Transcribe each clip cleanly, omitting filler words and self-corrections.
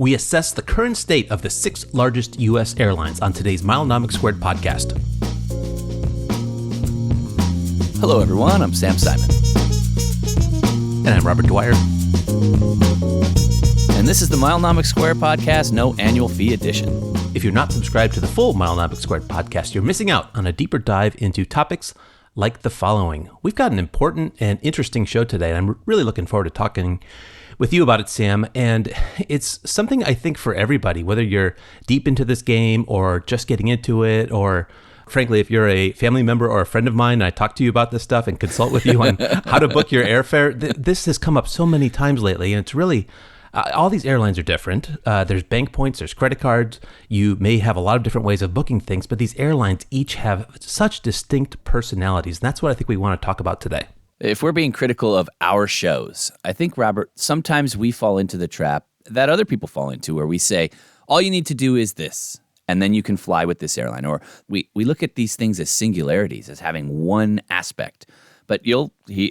We assess the current state of the 6 largest U.S. airlines on today's Milenomics² podcast. Hello, everyone. I'm Sam Simon. And I'm Robert Dwyer. And this is the Milenomics² podcast, no annual fee edition. If you're not subscribed to the full Milenomics² podcast, you're missing out on a deeper dive into topics like the following. We've got an important and interesting show today, and I'm really looking forward to talking with you about it, Sam. And it's something I think for everybody, whether you're deep into this game or just getting into it, or frankly, if you're a family member or a friend of mine, and I talk to you about this stuff and consult with you on how to book your airfare. This has come up so many times lately, and it's really, all these airlines are different. There's bank points, there's credit cards. You may have a lot of different ways of booking things, but these airlines each have such distinct personalities. And that's what I think we want to talk about today. If we're being critical of our shows, I think, Robert, sometimes we fall into the trap that other people fall into where we say, all you need to do is this, and then you can fly with this airline. Or we look at these things as singularities, as having one aspect. But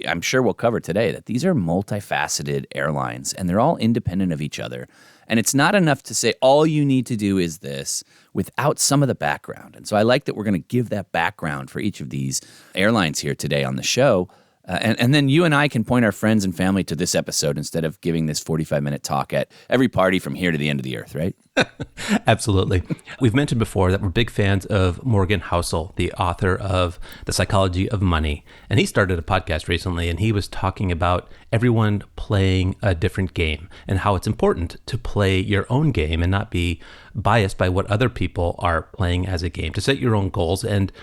I'm sure we'll cover today that these are multifaceted airlines, and they're all independent of each other. And it's not enough to say all you need to do is this without some of the background. And so I like that we're going to give that background for each of these airlines here today on the show. And then you and I can point our friends and family to this episode instead of giving this 45-minute talk at every party from here to the end of the earth, right? Absolutely. We've mentioned before that we're big fans of Morgan Housel, the author of The Psychology of Money. And he started a podcast recently, and he was talking about everyone playing a different game and how it's important to play your own game and not be biased by what other people are playing as a game, to set your own goals and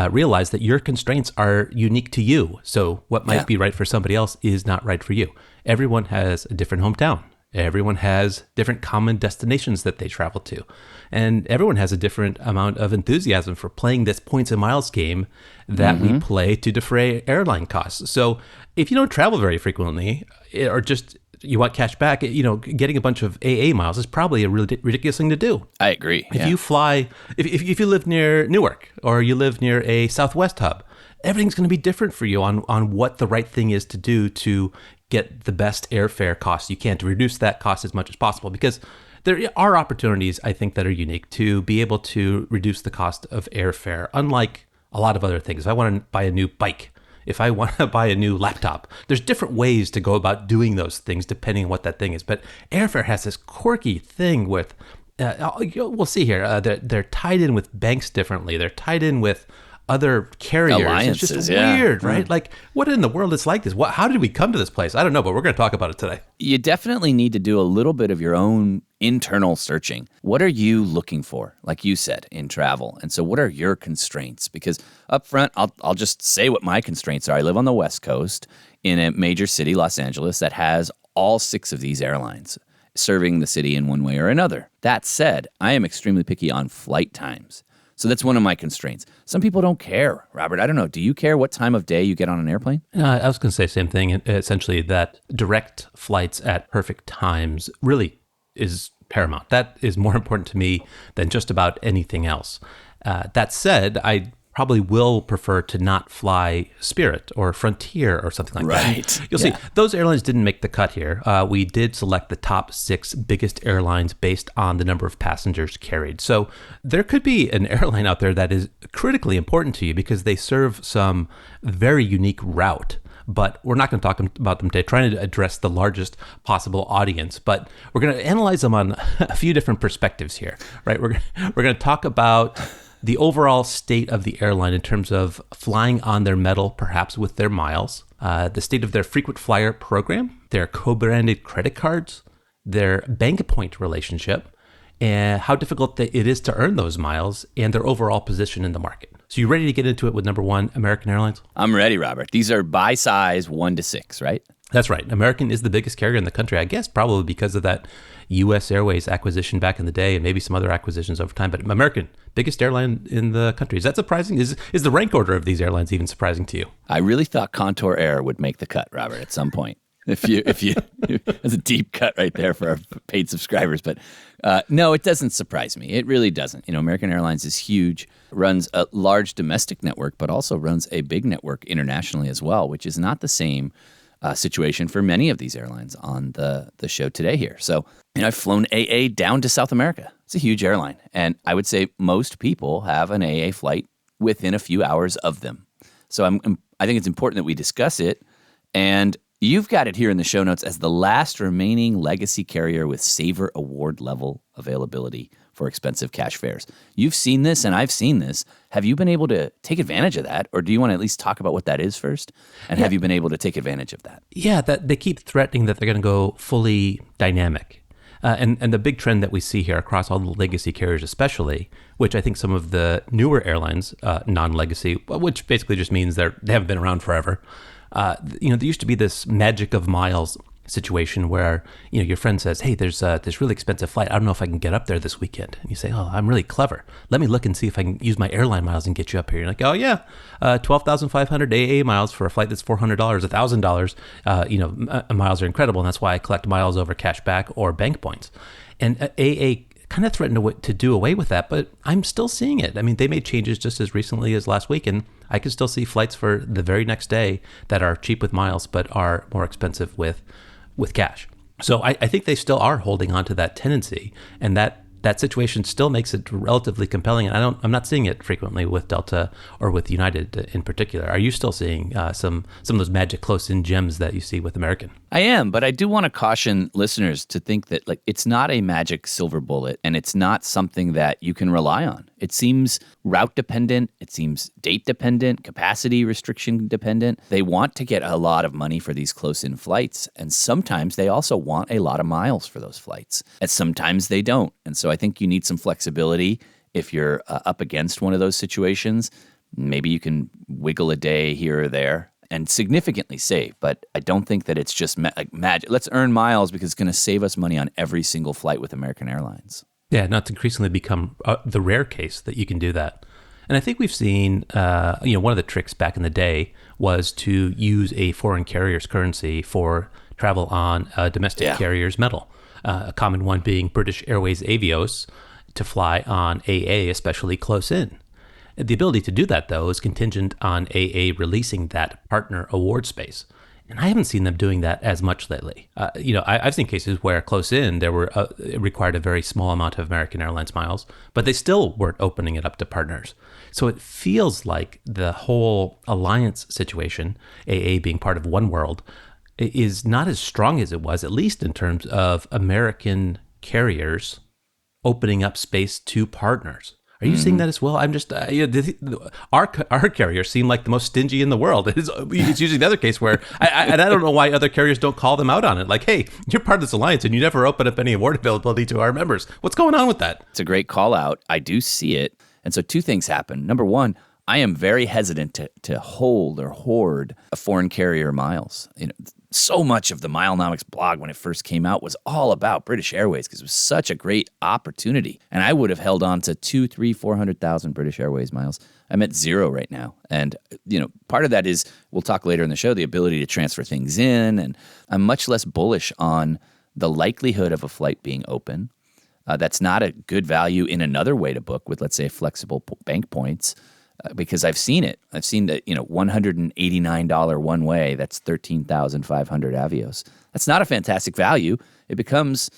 realize that your constraints are unique to you. So what might be right for somebody else is not right for you. Everyone has a different hometown. Everyone has different common destinations that they travel to. And everyone has a different amount of enthusiasm for playing this points and miles game that we play to defray airline costs. So if you don't travel very frequently, or just you want cash back, getting a bunch of AA miles is probably a really ridiculous thing to do. I agree. If you fly, if you live near Newark or you live near a Southwest hub, everything's going to be different for you on what the right thing is to do to get the best airfare costs you can, to reduce that cost as much as possible, because there are opportunities, I think, that are unique to be able to reduce the cost of airfare, unlike a lot of other things. If I want to buy a new bike, if I want to buy a new laptop, there's different ways to go about doing those things depending on what that thing is. But airfare has this quirky thing with, we'll see here, they're tied in with banks differently. They're tied in with other carriers. Alliances, it's just weird, right? Like, what in the world is like this? How did we come to this place? I don't know, but we're going to talk about it today. You definitely need to do a little bit of your own internal searching. What are you looking for, like you said, in travel? And so what are your constraints? Because up front, I'll just say what my constraints are. I live on the West Coast in a major city, Los Angeles, that has all 6 of these airlines serving the city in one way or another. That said, I am extremely picky on flight times. So that's one of my constraints. Some people don't care, Robert. I don't know. Do you care what time of day you get on an airplane? I was going to say the same thing, essentially, that direct flights at perfect times really is paramount. That is more important to me than just about anything else. That said, I probably will prefer to not fly Spirit or Frontier or something like that. You'll see, those airlines didn't make the cut here. We did select the top 6 biggest airlines based on the number of passengers carried. So there could be an airline out there that is critically important to you because they serve some very unique route. But we're not going to talk about them today, trying to address the largest possible audience. But we're going to analyze them on a few different perspectives here, right? We're going to talk about the overall state of the airline in terms of flying on their metal, perhaps with their miles, the state of their frequent flyer program, their co-branded credit cards, their bank point relationship, and how difficult it is to earn those miles, and their overall position in the market. So you ready to get into it with number 1, American Airlines? I'm ready, Robert. These are by size 1 to 6, right? That's right. American is the biggest carrier in the country, I guess probably because of that U.S. Airways acquisition back in the day and maybe some other acquisitions over time. But American, biggest airline in the country. Is that surprising? Is the rank order of these airlines even surprising to you? I really thought Contour Air would make the cut, Robert, at some point. If you, that's a deep cut right there for our paid subscribers. But no, it doesn't surprise me. It really doesn't. American Airlines is huge, runs a large domestic network, but also runs a big network internationally as well, which is not the same situation for many of these airlines on the show today here. So I've flown AA down to South America. It's a huge airline. And I would say most people have an AA flight within a few hours of them. So I think it's important that we discuss it. And you've got it here in the show notes as the last remaining legacy carrier with Saver Award level availability for expensive cash fares. You've seen this and I've seen this. Have you been able to take advantage of that? Or do you want to at least talk about what that is first? And have you been able to take advantage of that? Yeah, that they keep threatening that they're going to go fully dynamic. And the big trend that we see here across all the legacy carriers especially, which I think some of the newer airlines, non-legacy, which basically just means they haven't been around forever, there used to be this magic of miles situation where, your friend says, hey, there's this really expensive flight. I don't know if I can get up there this weekend. And you say, oh, I'm really clever. Let me look and see if I can use my airline miles and get you up here. You're like, oh, yeah, 12,500 AA miles for a flight that's $400, $1,000. Miles are incredible. And that's why I collect miles over cash back or bank points. And AA kind of threatened to do away with that, but I'm still seeing it. I mean, they made changes just as recently as last week, and I can still see flights for the very next day that are cheap with miles, but are more expensive with cash. So I think they still are holding on to that tendency, and that situation still makes it relatively compelling. And I'm not seeing it frequently with Delta or with United in particular. Are you still seeing some of those magic close-in gems that you see with American? I am, but I do want to caution listeners to think that it's not a magic silver bullet, and it's not something that you can rely on. It seems route dependent, it seems date dependent, capacity restriction dependent. They want to get a lot of money for these close-in flights, and sometimes they also want a lot of miles for those flights, and sometimes they don't. And so I think you need some flexibility if you're up against one of those situations. Maybe you can wiggle a day here or there and significantly save, but I don't think that it's just magic. Let's earn miles because it's going to save us money on every single flight with American Airlines. Yeah, not to increasingly become the rare case that you can do that. And I think we've seen, one of the tricks back in the day was to use a foreign carrier's currency for travel on a domestic carrier's metal. A common one being British Airways Avios to fly on AA, especially close in. The ability to do that, though, is contingent on AA releasing that partner award space. And I haven't seen them doing that as much lately. I've seen cases where close in, it required a very small amount of American Airlines miles, but they still weren't opening it up to partners. So it feels like the whole alliance situation, AA being part of One World, is not as strong as it was, at least in terms of American carriers opening up space to partners. Are you seeing that as well? I'm just, our carriers seem like the most stingy in the world. It's usually the other case where, I don't know why other carriers don't call them out on it. Like, hey, you're part of this alliance and you never open up any award availability to our members. What's going on with that? It's a great call out. I do see it. And so two things happen. Number one, I am very hesitant to hold or hoard a foreign carrier miles. So much of the Milenomics blog when it first came out was all about British Airways because it was such a great opportunity. And I would have held on to 200,000, 300,000, 400,000 British Airways miles. I'm at zero right now. And, part of that is, we'll talk later in the show, the ability to transfer things in. And I'm much less bullish on the likelihood of a flight being open. That's not a good value in another way to book with, let's say, flexible bank points. Because I've seen it. I've seen that, $189 one way, that's 13,500 Avios. That's not a fantastic value. It becomes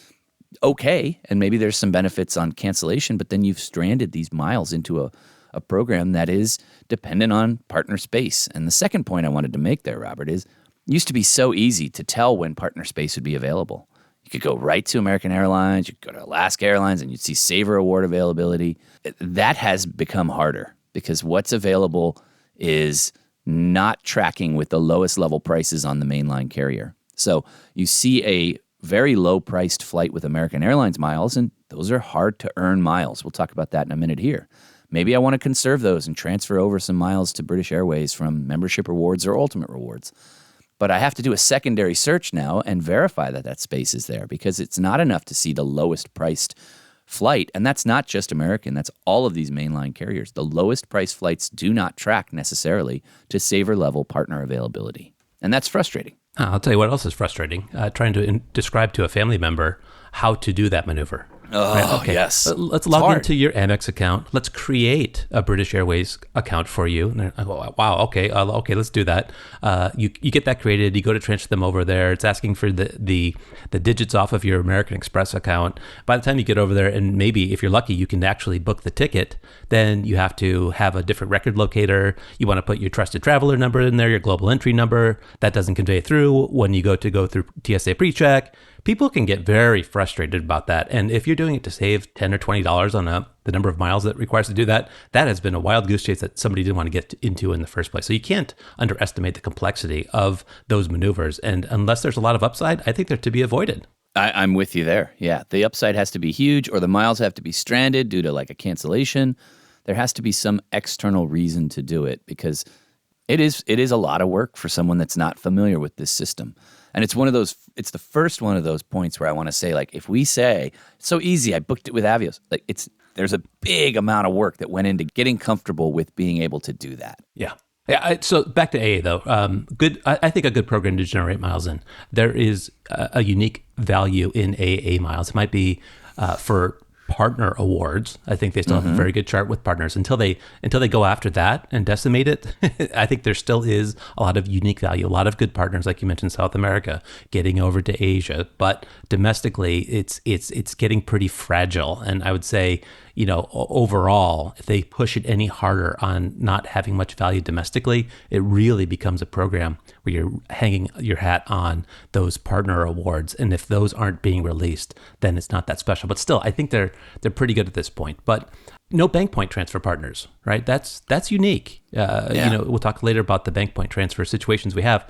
okay, and maybe there's some benefits on cancellation, but then you've stranded these miles into a program that is dependent on partner space. And the second point I wanted to make there, Robert, is it used to be so easy to tell when partner space would be available. You could go right to American Airlines, you could go to Alaska Airlines, and you'd see Saver Award availability. That has become harder, because what's available is not tracking with the lowest level prices on the mainline carrier. So you see a very low-priced flight with American Airlines miles, and those are hard to earn miles. We'll talk about that in a minute here. Maybe I want to conserve those and transfer over some miles to British Airways from membership rewards or ultimate rewards. But I have to do a secondary search now and verify that space is there, because it's not enough to see the lowest priced flight. And that's not just American. That's all of these mainline carriers. The lowest priced flights do not track necessarily to Saver level partner availability. And that's frustrating. I'll tell you what else is frustrating. Trying to describe to a family member how to do that maneuver. Right? Oh, Okay, yes. let's It's log hard. into your Amex account. Let's create a British Airways account for you. And I go, wow, okay, let's do that. You get that created. You go to transfer them over there. It's asking for the digits off of your American Express account. By the time you get over there, and maybe if you're lucky, you can actually book the ticket. Then you have to have a different record locator. You want to put your trusted traveler number in there, your global entry number. That doesn't convey through when you go through TSA pre-check. People can get very frustrated about that. And if you're doing it to save $10 or $20 on the number of miles that it requires to do that, that has been a wild goose chase that somebody didn't want to get into in the first place. So you can't underestimate the complexity of those maneuvers. And unless there's a lot of upside, I think they're to be avoided. I'm with you there. Yeah. The upside has to be huge, or the miles have to be stranded due to like a cancellation. There has to be some external reason to do it, because it is a lot of work for someone that's not familiar with this system. And it's the first one of those points where I want to say, like, if we say, it's so easy, I booked it with Avios, like, there's a big amount of work that went into getting comfortable with being able to do that. Yeah. Yeah. So back to AA though, I think a good program to generate miles in. There is a unique value in AA miles. It might be for partner awards. I think they still have a very good chart with partners. Until they go after that and decimate it, I think there still is a lot of unique value, a lot of good partners, like you mentioned, South America, getting over to Asia. But domestically, it's getting pretty fragile. And I would say, overall, if they push it any harder on not having much value domestically, it really becomes a program where you're hanging your hat on those partner awards. And if those aren't being released, then it's not that special. But still, I think they're pretty good at this point. But no bank point transfer partners, right? That's unique. We'll talk later about the bank point transfer situations we have.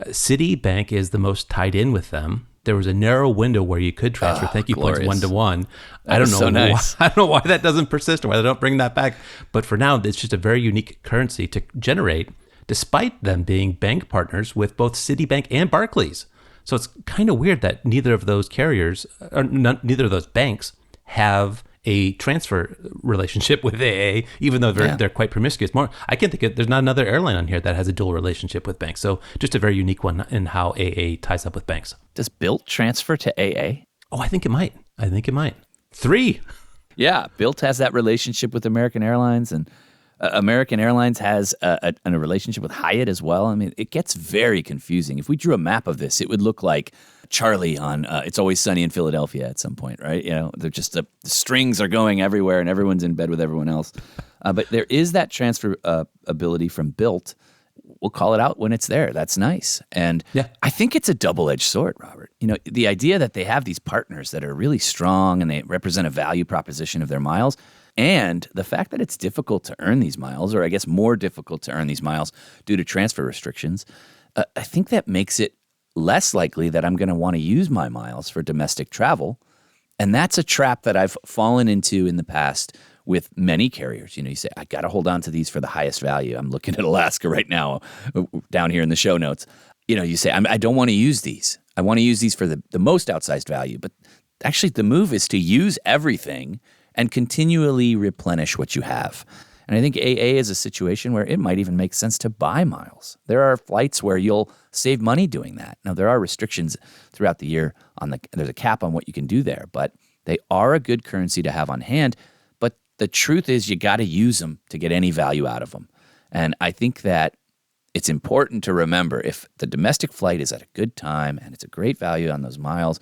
Citibank is the most tied in with them. There was a narrow window where you could transfer thank you points one-to-one. I don't know. So nice. I don't know why that doesn't persist or why they don't bring that back. But for now, it's just a very unique currency to generate, despite them being bank partners with both Citibank and Barclays. So it's kind of weird that neither of those carriers, or neither of those banks, have a transfer relationship with AA, even though they're quite promiscuous. I can't think there's not another airline on here that has a dual relationship with banks. So just a very unique one in how AA ties up with banks. Does Bilt transfer to AA? Oh, I think it might. 3. Yeah, Bilt has that relationship with American Airlines, and American Airlines has a relationship with Hyatt as well. I mean, it gets very confusing. If we drew a map of this, it would look like Charlie on It's Always Sunny in Philadelphia at some point, right? They're just the strings are going everywhere and everyone's in bed with everyone else. But there is that transfer ability from Bilt. We'll call it out when it's there. That's nice. And I think it's a double-edged sword, Robert. The idea that they have these partners that are really strong and they represent a value proposition of their miles, and the fact that it's difficult to earn these miles, or I guess more difficult to earn these miles due to transfer restrictions, I think that makes it less likely that I'm going to want to use my miles for domestic travel. And that's a trap that I've fallen into in the past with many carriers. You say, I got to hold on to these for the highest value. I'm looking at Alaska right now, down here in the show notes. You say, I don't want to use these. I want to use these for the most outsized value. But actually, the move is to use everything and continually replenish what you have. And I think AA is a situation where it might even make sense to buy miles. There are flights where you'll save money doing that. Now, there are restrictions throughout the year there's a cap on what you can do there, but they are a good currency to have on hand. But the truth is you got to use them to get any value out of them. And I think that it's important to remember, if the domestic flight is at a good time and it's a great value on those miles,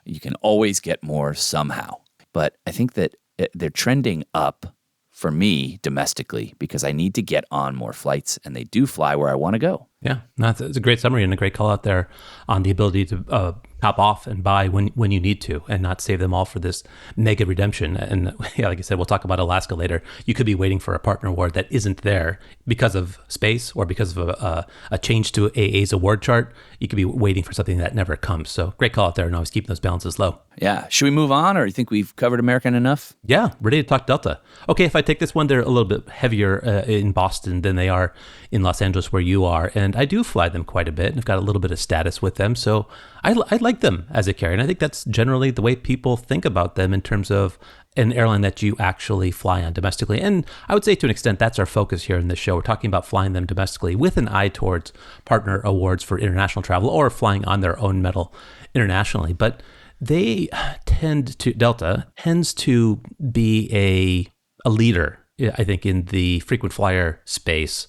you can always get more somehow. But I think that they're trending up for me domestically because I need to get on more flights, and they do fly where I want to go. Yeah, that's a great summary and a great call out there on the ability to top off and buy when you need to and not save them all for this mega redemption. And like I said, we'll talk about Alaska later. You could be waiting for a partner award that isn't there because of space or because of a change to AA's award chart. You could be waiting for something that never comes. So great call out there, and always keeping those balances low. Yeah. Should we move on, or do you think we've covered American enough? Yeah, ready to talk Delta. Okay, if I take this one, they're a little bit heavier in Boston than they are in Los Angeles where you are. And I do fly them quite a bit, and I've got a little bit of status with them. So I like them as a carrier. And I think that's generally the way people think about them in terms of an airline that you actually fly on domestically. And I would say to an extent, that's our focus here in this show. We're talking about flying them domestically with an eye towards partner awards for international travel or flying on their own metal internationally. But Delta tends to be a leader, I think, in the frequent flyer space.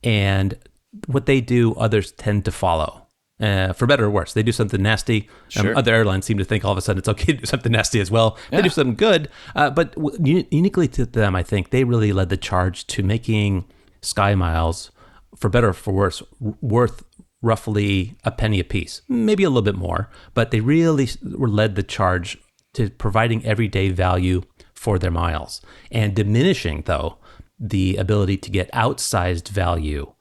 And what they do, others tend to follow. For better or worse, they do something nasty. Sure. Other airlines seem to think all of a sudden it's okay to do something nasty as well. They do something good, but uniquely to them, I think they really led the charge to making Sky Miles, for better or for worse, worth roughly a penny a piece, maybe a little bit more. But they really led the charge to providing everyday value for their miles and diminishing, though, the ability to get outsized value.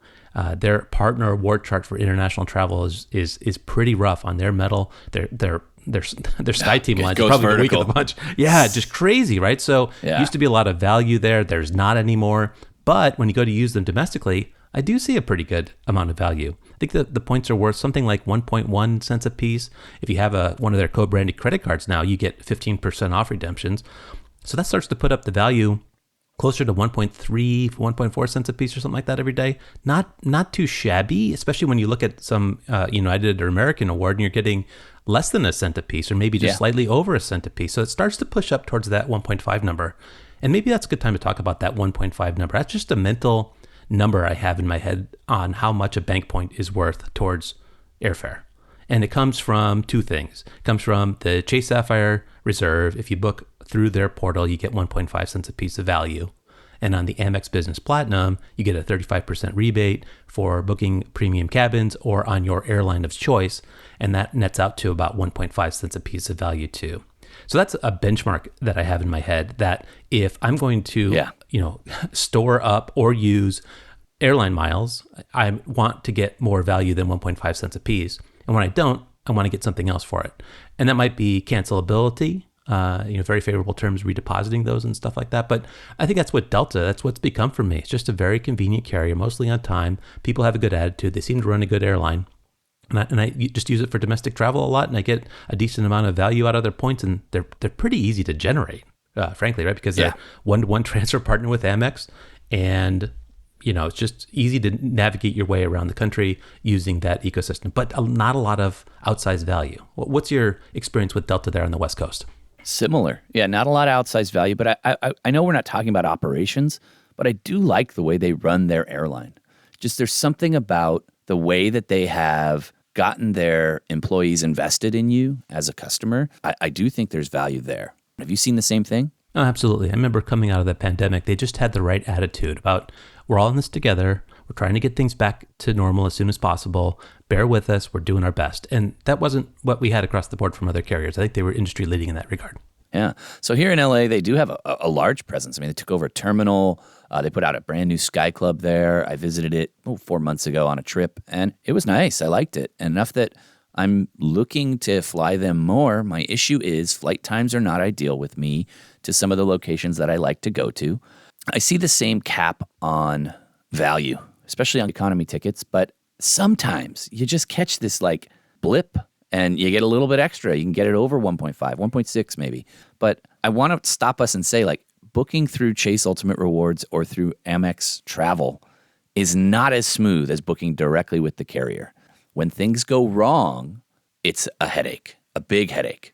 Their partner award chart for international travel is pretty rough on their metal. Their Sky Team lines is probably the weak of the bunch. Yeah, just crazy, right? So used to be a lot of value there. There's not anymore. But when you go to use them domestically, I do see a pretty good amount of value. I think that the points are worth something like 1.1 cents a piece. If you have one of their co-branded credit cards now, you get 15% off redemptions. So that starts to put up the value closer to 1.3, 1.4 cents a piece or something like that every day. Not too shabby, especially when you look at some United or American award and you're getting less than a cent a piece or maybe just slightly over a cent a piece. So it starts to push up towards that 1.5 number. And maybe that's a good time to talk about that 1.5 number. That's just a mental number I have in my head on how much a bank point is worth towards airfare. And it comes from two things. It comes from the Chase Sapphire Reserve. If you book through their portal, you get 1.5 cents a piece of value. And on the Amex Business Platinum, you get a 35% rebate for booking premium cabins or on your airline of choice. And that nets out to about 1.5 cents a piece of value too. So that's a benchmark that I have in my head that if I'm going to, store up or use airline miles, I want to get more value than 1.5 cents a piece. And when I don't, I want to get something else for it. And that might be cancelability, very favorable terms, redepositing those and stuff like that. But I think that's what's become for me. It's just a very convenient carrier, mostly on time. People have a good attitude. They seem to run a good airline. And I just use it for domestic travel a lot, and I get a decent amount of value out of their points, and they're pretty easy to generate, frankly, right? Because they're one-to-one transfer partner with Amex, and it's just easy to navigate your way around the country using that ecosystem, but not a lot of outsized value. What's your experience with Delta there on the West Coast? Similar. Yeah, not a lot of outsized value, but I know we're not talking about operations, but I do like the way they run their airline. Just there's something about the way that they have gotten their employees invested in you as a customer. I do think there's value there. Have you seen the same thing? Oh, absolutely. I remember coming out of the pandemic, they just had the right attitude about we're all in this together. We're trying to get things back to normal as soon as possible. Bear with us. We're doing our best. And that wasn't what we had across the board from other carriers. I think they were industry leading in that regard. Yeah. So here in LA, they do have a large presence. I mean, they took over a terminal. They put out a brand new Sky Club there. I visited it 4 months ago on a trip, and it was nice. I liked it enough that I'm looking to fly them more. My issue is flight times are not ideal with me to some of the locations that I like to go to. I see the same cap on value, especially on economy tickets, but sometimes you just catch this like blip and you get a little bit extra. You can get it over 1.5, 1.6 maybe. But I want to stop us and say, like, booking through Chase Ultimate Rewards or through Amex Travel is not as smooth as booking directly with the carrier. When things go wrong, it's a headache, a big headache,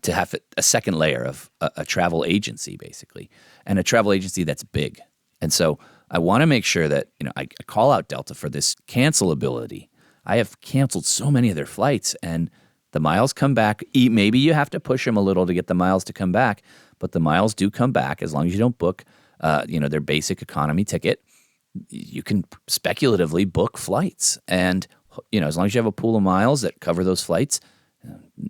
to have a second layer of a travel agency, basically, and a travel agency that's big. And so I want to make sure that, I call out Delta for this cancelability. I have canceled so many of their flights, and the miles come back. Maybe you have to push them a little to get the miles to come back, but the miles do come back as long as you don't book, their basic economy ticket. You can speculatively book flights, and as long as you have a pool of miles that cover those flights,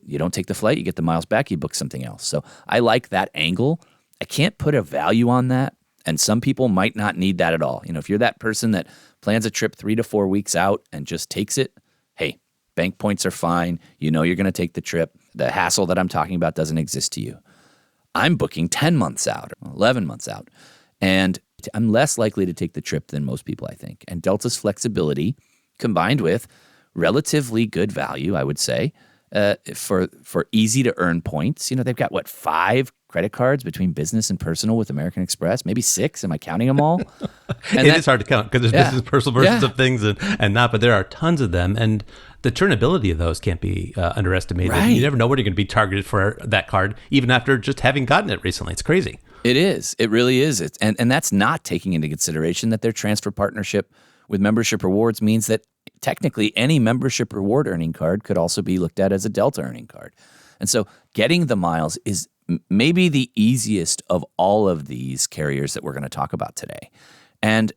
you don't take the flight, you get the miles back, you book something else. So I like that angle. I can't put a value on that, and some people might not need that at all. If you're that person that plans a trip 3 to 4 weeks out and just takes it, hey, bank points are fine. You're going to take the trip. The hassle that I'm talking about doesn't exist to you. I'm booking 10 months out, 11 months out, and I'm less likely to take the trip than most people, I think. And Delta's flexibility combined with relatively good value, I would say, for easy to earn points. They've got 5 credit cards between business and personal with American Express, maybe 6. Am I counting them all? And it is hard to count because there's business personal versions of things and not, but there are tons of them. And the turnability of those can't be underestimated. Right. You never know when you're going to be targeted for that card, even after just having gotten it recently. It's crazy. It is. It really is. And that's not taking into consideration that their transfer partnership with membership rewards means that technically any membership reward earning card could also be looked at as a Delta earning card. And so getting the miles is maybe the easiest of all of these carriers that we're going to talk about today. And,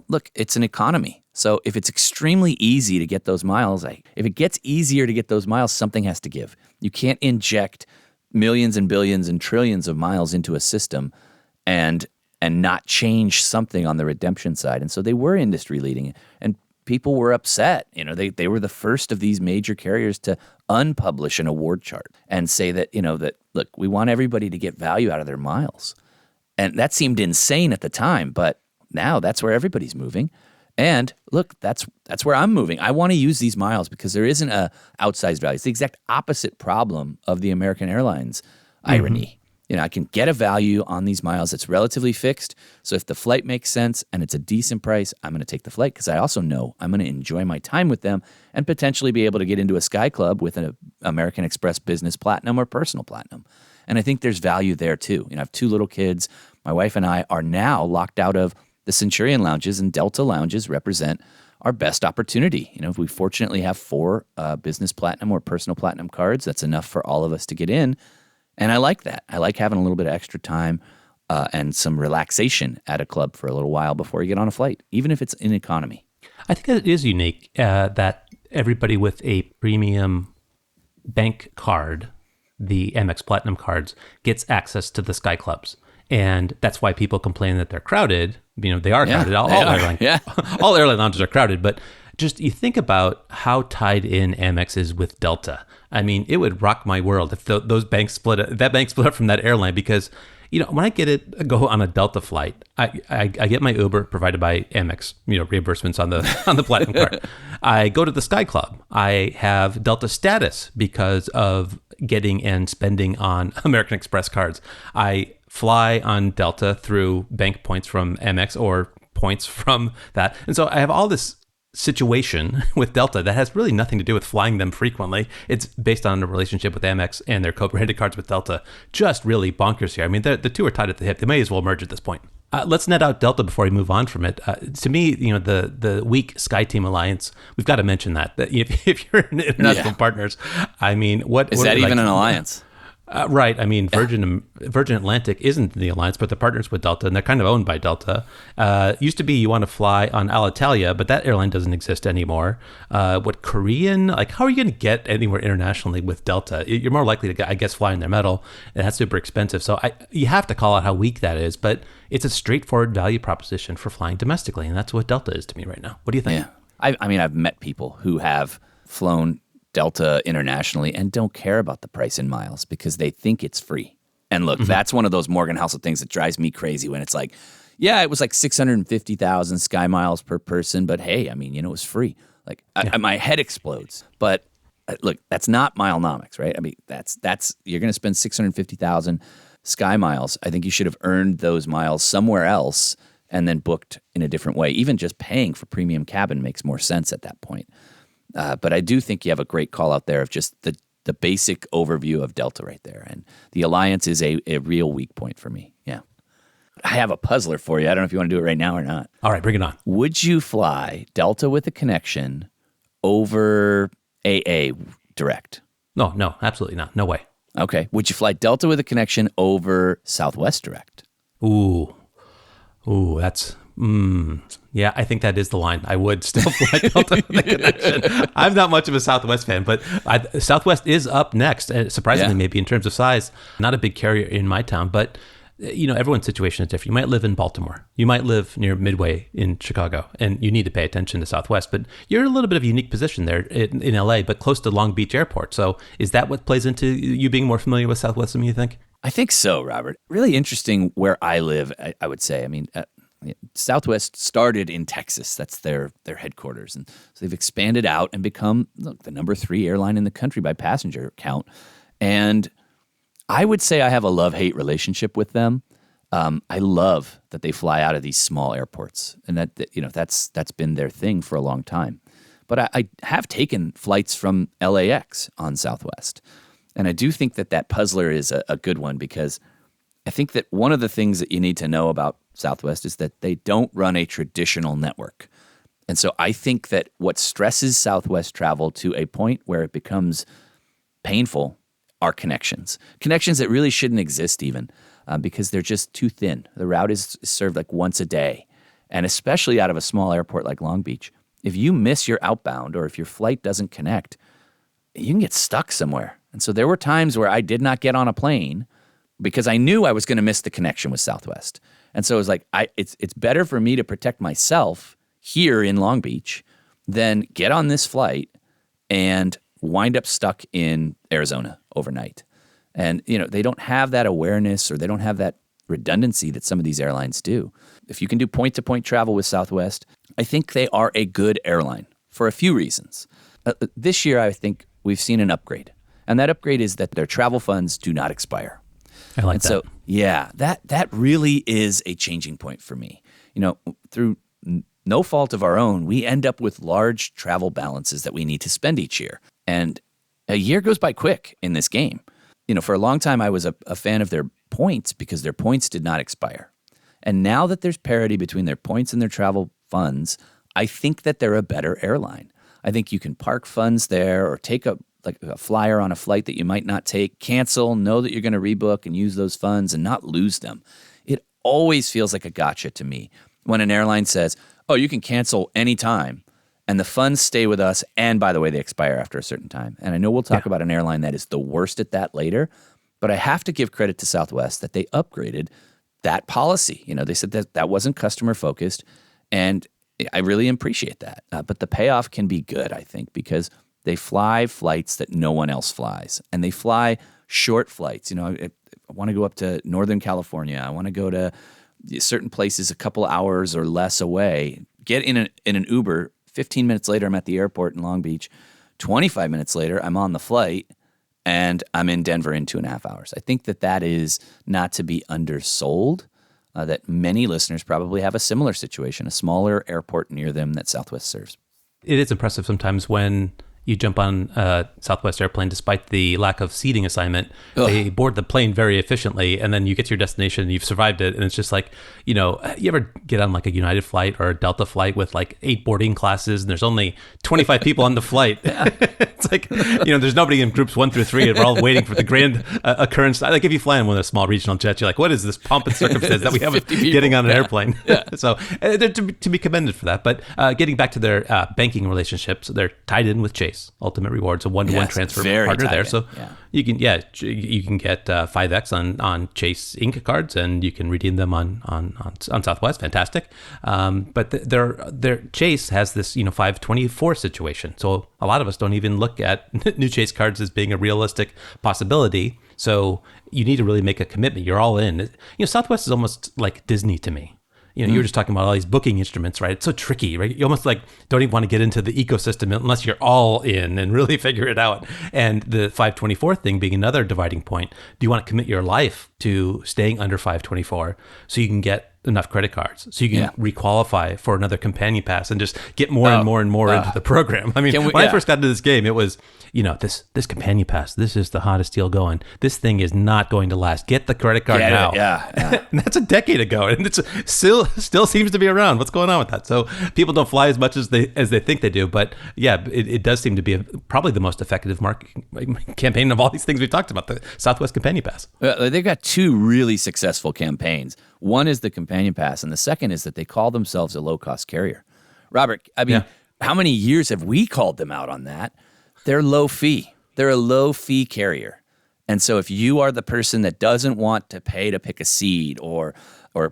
look, it's an economy. So if it's extremely easy to get those miles, if it gets easier to get those miles, something has to give. You can't inject millions and billions and trillions of miles into a system and not change something on the redemption side. And so they were industry leading, and people were upset. They were the first of these major carriers to unpublish an award chart and say that, look, we want everybody to get value out of their miles. And that seemed insane at the time, but now that's where everybody's moving. And look, that's where I'm moving. I want to use these miles because there isn't a outsized value. It's the exact opposite problem of the American Airlines irony. I can get a value on these miles that's relatively fixed. So if the flight makes sense and it's a decent price, I'm going to take the flight because I also know I'm going to enjoy my time with them and potentially be able to get into a Sky Club with an American Express Business Platinum or Personal Platinum. And I think there's value there too. I have 2 little kids. My wife and I are now locked out of the Centurion lounges, and Delta lounges represent our best opportunity. If we fortunately have 4 Business Platinum or Personal Platinum cards, that's enough for all of us to get in. And I like that. I like having a little bit of extra time and some relaxation at a club for a little while before you get on a flight, even if it's in economy. I think it is unique that everybody with a premium bank card, the Amex Platinum cards, gets access to the Sky Clubs. And that's why people complain that they're crowded. They are crowded. All airline lounges are crowded. But just you think about how tied in Amex is with Delta. I mean, it would rock my world if those banks that bank split up from that airline because, when I go on a Delta flight, I get my Uber provided by Amex, reimbursements on the Platinum card. I go to the Sky Club. I have Delta status because of getting and spending on American Express cards. I fly on Delta through bank points from Amex or points from that. And so I have all this situation with Delta that has really nothing to do with flying them frequently. It's based on a relationship with Amex and their co-branded cards with Delta. Just really bonkers here. I mean, the 2 are tied at the hip. They may as well merge at this point. Let's net out Delta before we move on from it. To me, the weak SkyTeam alliance, we've got to mention that if you're in international partners, I mean, what is that even an alliance? Right. I mean, Virgin Atlantic isn't the alliance, but they're partners with Delta, and they're kind of owned by Delta. Used to be you want to fly on Alitalia, but that airline doesn't exist anymore. Korean? How are you going to get anywhere internationally with Delta? You're more likely to, I guess, fly in their metal, and that's super expensive. So you have to call out how weak that is, but it's a straightforward value proposition for flying domestically, and that's what Delta is to me right now. What do you think? Yeah. I mean, I've met people who have flown Delta internationally and don't care about the price in miles because they think it's free. And look, that's one of those Morgan Housel things that drives me crazy when it's like, it was like 650,000 Sky Miles per person, but hey, I mean, it was free. My head explodes. But look, that's not Milenomics, right? I mean, that's you're going to spend 650,000 Sky Miles. I think you should have earned those miles somewhere else and then booked in a different way. Even just paying for premium cabin makes more sense at that point. But I do think you have a great call out there of just the basic overview of Delta right there. And the alliance is a real weak point for me. Yeah. I have a puzzler for you. I don't know if you want to do it right now or not. All right, bring it on. Would you fly Delta with a connection over AA direct? No, absolutely not. No way. Okay. Would you fly Delta with a connection over Southwest direct? Ooh, that's... Yeah, I think that is the line. I would still fly Delta with a connection. I'm not much of a Southwest fan, but Southwest is up next. Surprisingly, maybe in terms of size, not a big carrier in my town, but everyone's situation is different. You might live in Baltimore. You might live near Midway in Chicago, and you need to pay attention to Southwest. But you're in a little bit of a unique position there in LA, but close to Long Beach Airport. So is that what plays into you being more familiar with Southwest than you think? I think so, Robert. Really interesting where I live, I would say. I mean, Southwest started in Texas. That's their headquarters. And so they've expanded out and become, the number 3 airline in the country by passenger count. And I would say I have a love-hate relationship with them. I love that they fly out of these small airports, and that's been their thing for a long time. But I have taken flights from LAX on Southwest, and I do think that puzzler is a good one, because I think that one of the things that you need to know about Southwest is that they don't run a traditional network. And so I think that what stresses Southwest travel to a point where it becomes painful are connections that really shouldn't exist even. Because they're just too thin. The route is served like once a day. And especially out of a small airport like Long Beach, if you miss your outbound or if your flight doesn't connect, you can get stuck somewhere. And so there were times where I did not get on a plane because I knew I was going to miss the connection with Southwest. And so it was like, it's better for me to protect myself here in Long Beach than get on this flight and wind up stuck in Arizona overnight. And, they don't have that awareness, or they don't have that redundancy that some of these airlines do. If you can do point-to-point travel with Southwest, I think they are a good airline for a few reasons. This year, I think we've seen an upgrade. And that upgrade is that their travel funds do not expire. I like that. So, yeah, that really is a changing point for me. Through no fault of our own, we end up with large travel balances that we need to spend each year. And a year goes by quick in this game. For a long time, I was a fan of their points because their points did not expire. And now that there's parity between their points and their travel funds, I think that they're a better airline. I think you can park funds there or take a flyer on a flight that you might not take, cancel, know that you're going to rebook and use those funds and not lose them. It always feels like a gotcha to me when an airline says, oh, you can cancel anytime, and the funds stay with us, and by the way, they expire after a certain time. And I know we'll talk about an airline that is the worst at that later, but I have to give credit to Southwest that they upgraded that policy. They said that wasn't customer focused, and I really appreciate that. But the payoff can be good, I think, because they fly flights that no one else flies, and they fly short flights. I want to go up to Northern California. I want to go to certain places a couple hours or less away. Get in an Uber. 15 minutes later, I'm at the airport in Long Beach. 25 minutes later, I'm on the flight, and I'm in Denver in 2.5 hours. I think that is not to be undersold, that many listeners probably have a similar situation, a smaller airport near them that Southwest serves. It is impressive sometimes when you jump on a Southwest airplane, despite the lack of seating assignment, they board the plane very efficiently, and then you get to your destination and you've survived it. And it's just like, you ever get on like a United flight or a Delta flight with like 8 boarding classes and there's only 25 people on the flight. It's like, there's nobody in groups 1 through 3 and we're all waiting for the grand occurrence. Like if you fly in one of the small regional jets, you're like, what is this pomp and circumstance that we have getting on an airplane? Yeah. So they're to be commended for that. But getting back to their banking relationships, they're tied in with Chase. Ultimate Rewards, a one-to-one transfer partner there. So you can get 5x on Chase Inc. cards, and you can redeem them on Southwest. Fantastic. But their Chase has this 524 situation. So a lot of us don't even look at new Chase cards as being a realistic possibility. So you need to really make a commitment. You're all in. Southwest is almost like Disney to me. You were just talking about all these booking instruments, right? It's so tricky, right? You almost don't even want to get into the ecosystem unless you're all in and really figure it out. And the 524 thing being another dividing point. Do you want to commit your life to staying under 524 so you can get enough credit cards so you can requalify for another companion pass and just get more and more and more into the program? I mean, when I first got into this game, it was, this companion pass, this is the hottest deal going. This thing is not going to last. Get the credit card now. And that's a decade ago, and it's still seems to be around. What's going on with that? So people don't fly as much as they think they do, but it does seem to be probably the most effective marketing campaign of all these things we talked about, the Southwest Companion Pass. They've got 2 really successful campaigns. One is the Companion Pass, and the second is that they call themselves a low-cost carrier. Robert, I mean, how many years have we called them out on that? They're low fee. They're a low-fee carrier. And so if you are the person that doesn't want to pay to pick a seat or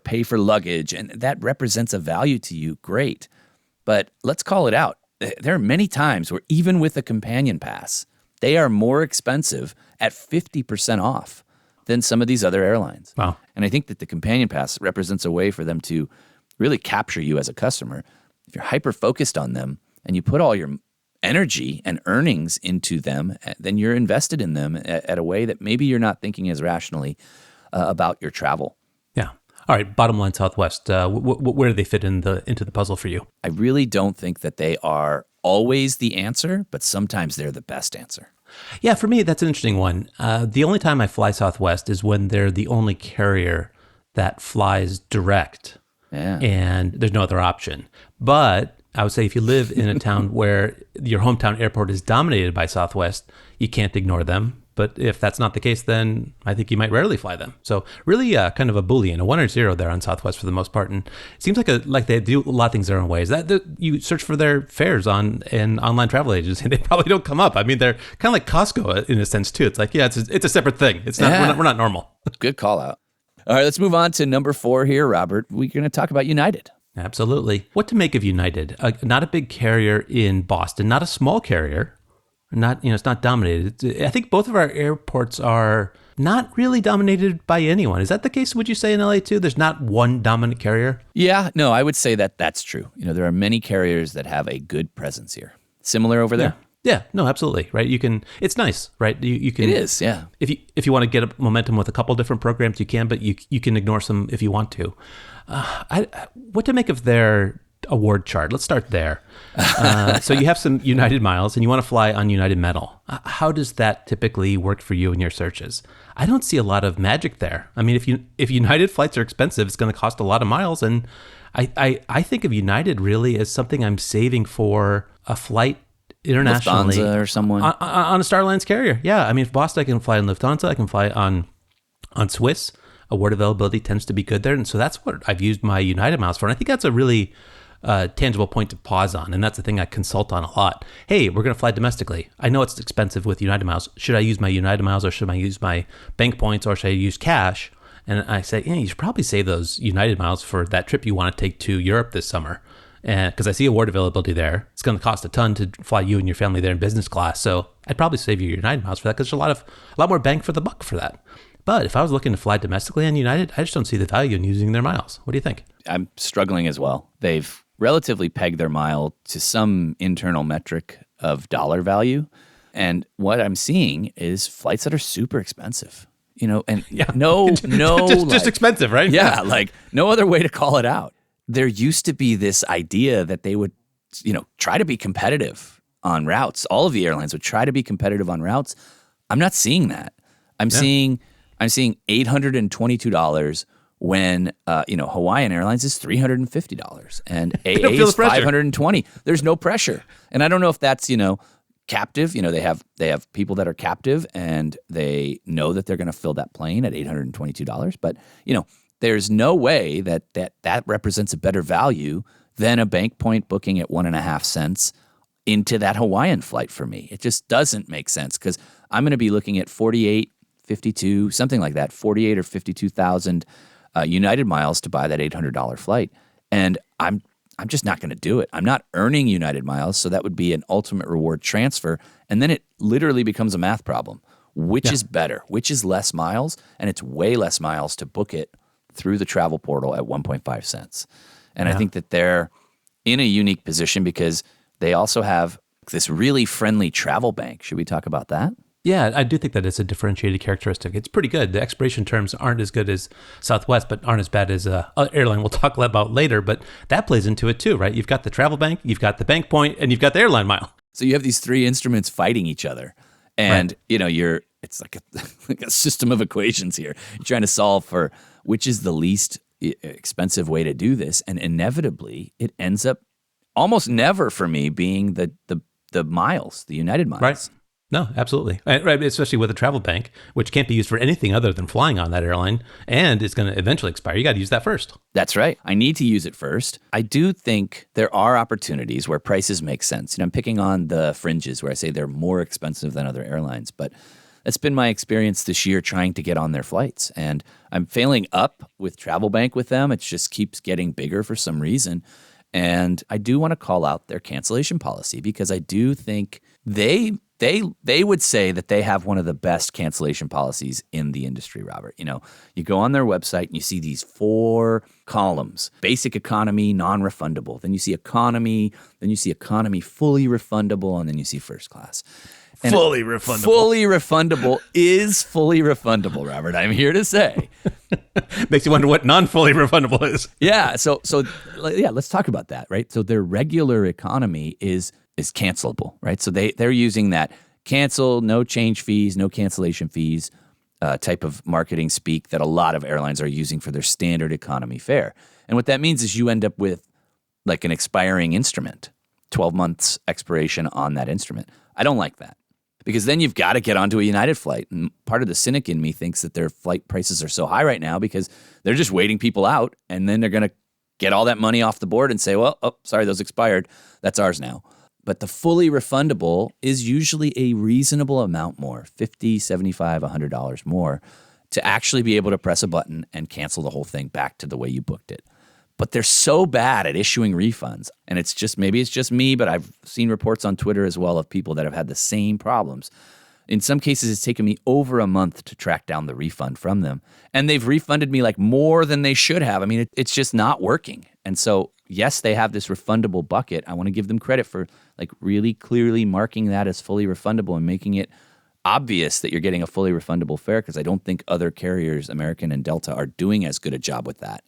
pay for luggage, and that represents a value to you, great. But let's call it out. There are many times where even with a Companion Pass, they are more expensive at 50% off than some of these other airlines. Wow. And I think that the Companion Pass represents a way for them to really capture you as a customer, if you're hyper-focused on them and you put all your energy and earnings into them, then you're invested in them at a way that maybe you're not thinking as rationally about your travel. Yeah. All right. Bottom line, Southwest. Where do they fit into the puzzle for you? I really don't think that they are always the answer, but sometimes they're the best answer. Yeah, for me, that's an interesting one. The only time I fly Southwest is when they're the only carrier that flies direct, and there's no other option. But I would say if you live in a town where your hometown airport is dominated by Southwest, you can't ignore them. But if that's not the case, then I think you might rarely fly them. So really kind of a Boolean, a 1 or 0 there on Southwest for the most part. And it seems like they do a lot of things their own ways. You search for their fares on an online travel agency, and they probably don't come up. I mean, they're kind of like Costco in a sense too. It's like, yeah, it's a separate thing. It's not, we're not normal. Good call out. All right, let's move on to number 4 here, Robert. We're going to talk about United. Absolutely. What to make of United? Not a big carrier in Boston, not a small carrier. It's not dominated. I think both of our airports are not really dominated by anyone. Is that the case, would you say, in LA too? There's not one dominant carrier? Yeah, no, I would say that that's true. There are many carriers that have a good presence here. Similar over there? Yeah, no, absolutely. Right. It's nice, right? You can. It is, yeah. If you want to get a momentum with a couple different programs, you can, but you can ignore some if you want to. What to make of their award chart? Let's start there. So you have some United miles and you want to fly on United metal. How does that typically work for you in your searches? I don't see a lot of magic there. I mean, if United flights are expensive, it's going to cost a lot of miles. And I think of United really as something I'm saving for a flight internationally. Lufthansa or someone. On a Star Alliance carrier. Yeah. I mean, if Boston, I can fly on Lufthansa. I can fly on Swiss. Award availability tends to be good there. And so that's what I've used my United miles for. And I think that's a really tangible point to pause on. And that's the thing I consult on a lot. Hey, we're going to fly domestically. I know it's expensive with United miles. Should I use my United miles or should I use my bank points or should I use cash? And I say, you should probably save those United miles for that trip you want to take to Europe this summer. And because I see award availability there, it's going to cost a ton to fly you and your family there in business class. So I'd probably save you your United miles for that because there's a lot more bang for the buck for that. But if I was looking to fly domestically on United, I just don't see the value in using their miles. What do you think? I'm struggling as well. They've relatively pegged their mile to some internal metric of dollar value. And what I'm seeing is flights that are super expensive. And just expensive, right? Yeah, like no other way to call it out. There used to be this idea that they would, try to be competitive on routes. All of the airlines would try to be competitive on routes. I'm not seeing that. I'm seeing $822 when Hawaiian Airlines is $350 and AA is $520. There's no pressure, and I don't know if that's captive. They have people that are captive, and they know that they're going to fill that plane at $822. But there's no way that represents a better value than a bank point booking at 1.5 cents into that Hawaiian flight for me. It just doesn't make sense because I'm going to be looking at 48, 52, something like that, 48 or 52,000 United miles to buy that $800 flight. And I'm just not going to do it. I'm not earning United miles, so that would be an ultimate reward transfer. And then it literally becomes a math problem. Which is better? Which is less miles? And it's way less miles to book it through the travel portal at 1.5 cents. And I think that they're in a unique position because they also have this really friendly travel bank. Should we talk about that? Yeah, I do think that it's a differentiated characteristic. It's pretty good. The expiration terms aren't as good as Southwest, but aren't as bad as airline we'll talk about later. But that plays into it too, right? You've got the travel bank, you've got the bank point, and you've got the airline mile. So you have these three instruments fighting each other. And, it's like a system of equations here. You're trying to solve for which is the least expensive way to do this. And inevitably, it ends up almost never for me being the miles, the United miles. Right. No, absolutely. Right, especially with a travel bank, which can't be used for anything other than flying on that airline, and it's going to eventually expire. You got to use that first. That's right. I need to use it first. I do think there are opportunities where prices make sense. I'm picking on the fringes where I say they're more expensive than other airlines, but that's been my experience this year trying to get on their flights. And I'm failing up with travel bank with them. It just keeps getting bigger for some reason. And I do want to call out their cancellation policy because I do think they They would say that they have one of the best cancellation policies in the industry, Robert. You go on their website and you see these 4 columns: basic economy, non-refundable. Then you see economy, then you see economy fully refundable, and then you see first class. And fully refundable. Fully refundable is fully refundable, Robert. I'm here to say. Makes you wonder what non-fully refundable is. Yeah. So let's talk about that, right? So their regular economy is cancelable, right? So they're using that cancel, no change fees, no cancellation fees type of marketing speak that a lot of airlines are using for their standard economy fare. And what that means is you end up with like an expiring instrument, 12 months expiration on that instrument. I don't like that, because then you've got to get onto a United flight. And part of the cynic in me thinks that their flight prices are so high right now because they're just waiting people out, and then they're going to get all that money off the board and say, well, oh, sorry, those expired. That's ours now. But the fully refundable is usually a reasonable amount more, $50, $75, $100 more, to actually be able to press a button and cancel the whole thing back to the way you booked it. But they're so bad at issuing refunds. And maybe it's just me, but I've seen reports on Twitter as well of people that have had the same problems. In some cases, it's taken me over a month to track down the refund from them. And they've refunded me like more than they should have. I mean, it's just not working. And so, yes, they have this refundable bucket. I want to give them credit for like really clearly marking that as fully refundable and making it obvious that you're getting a fully refundable fare, because I don't think other carriers, American and Delta, are doing as good a job with that.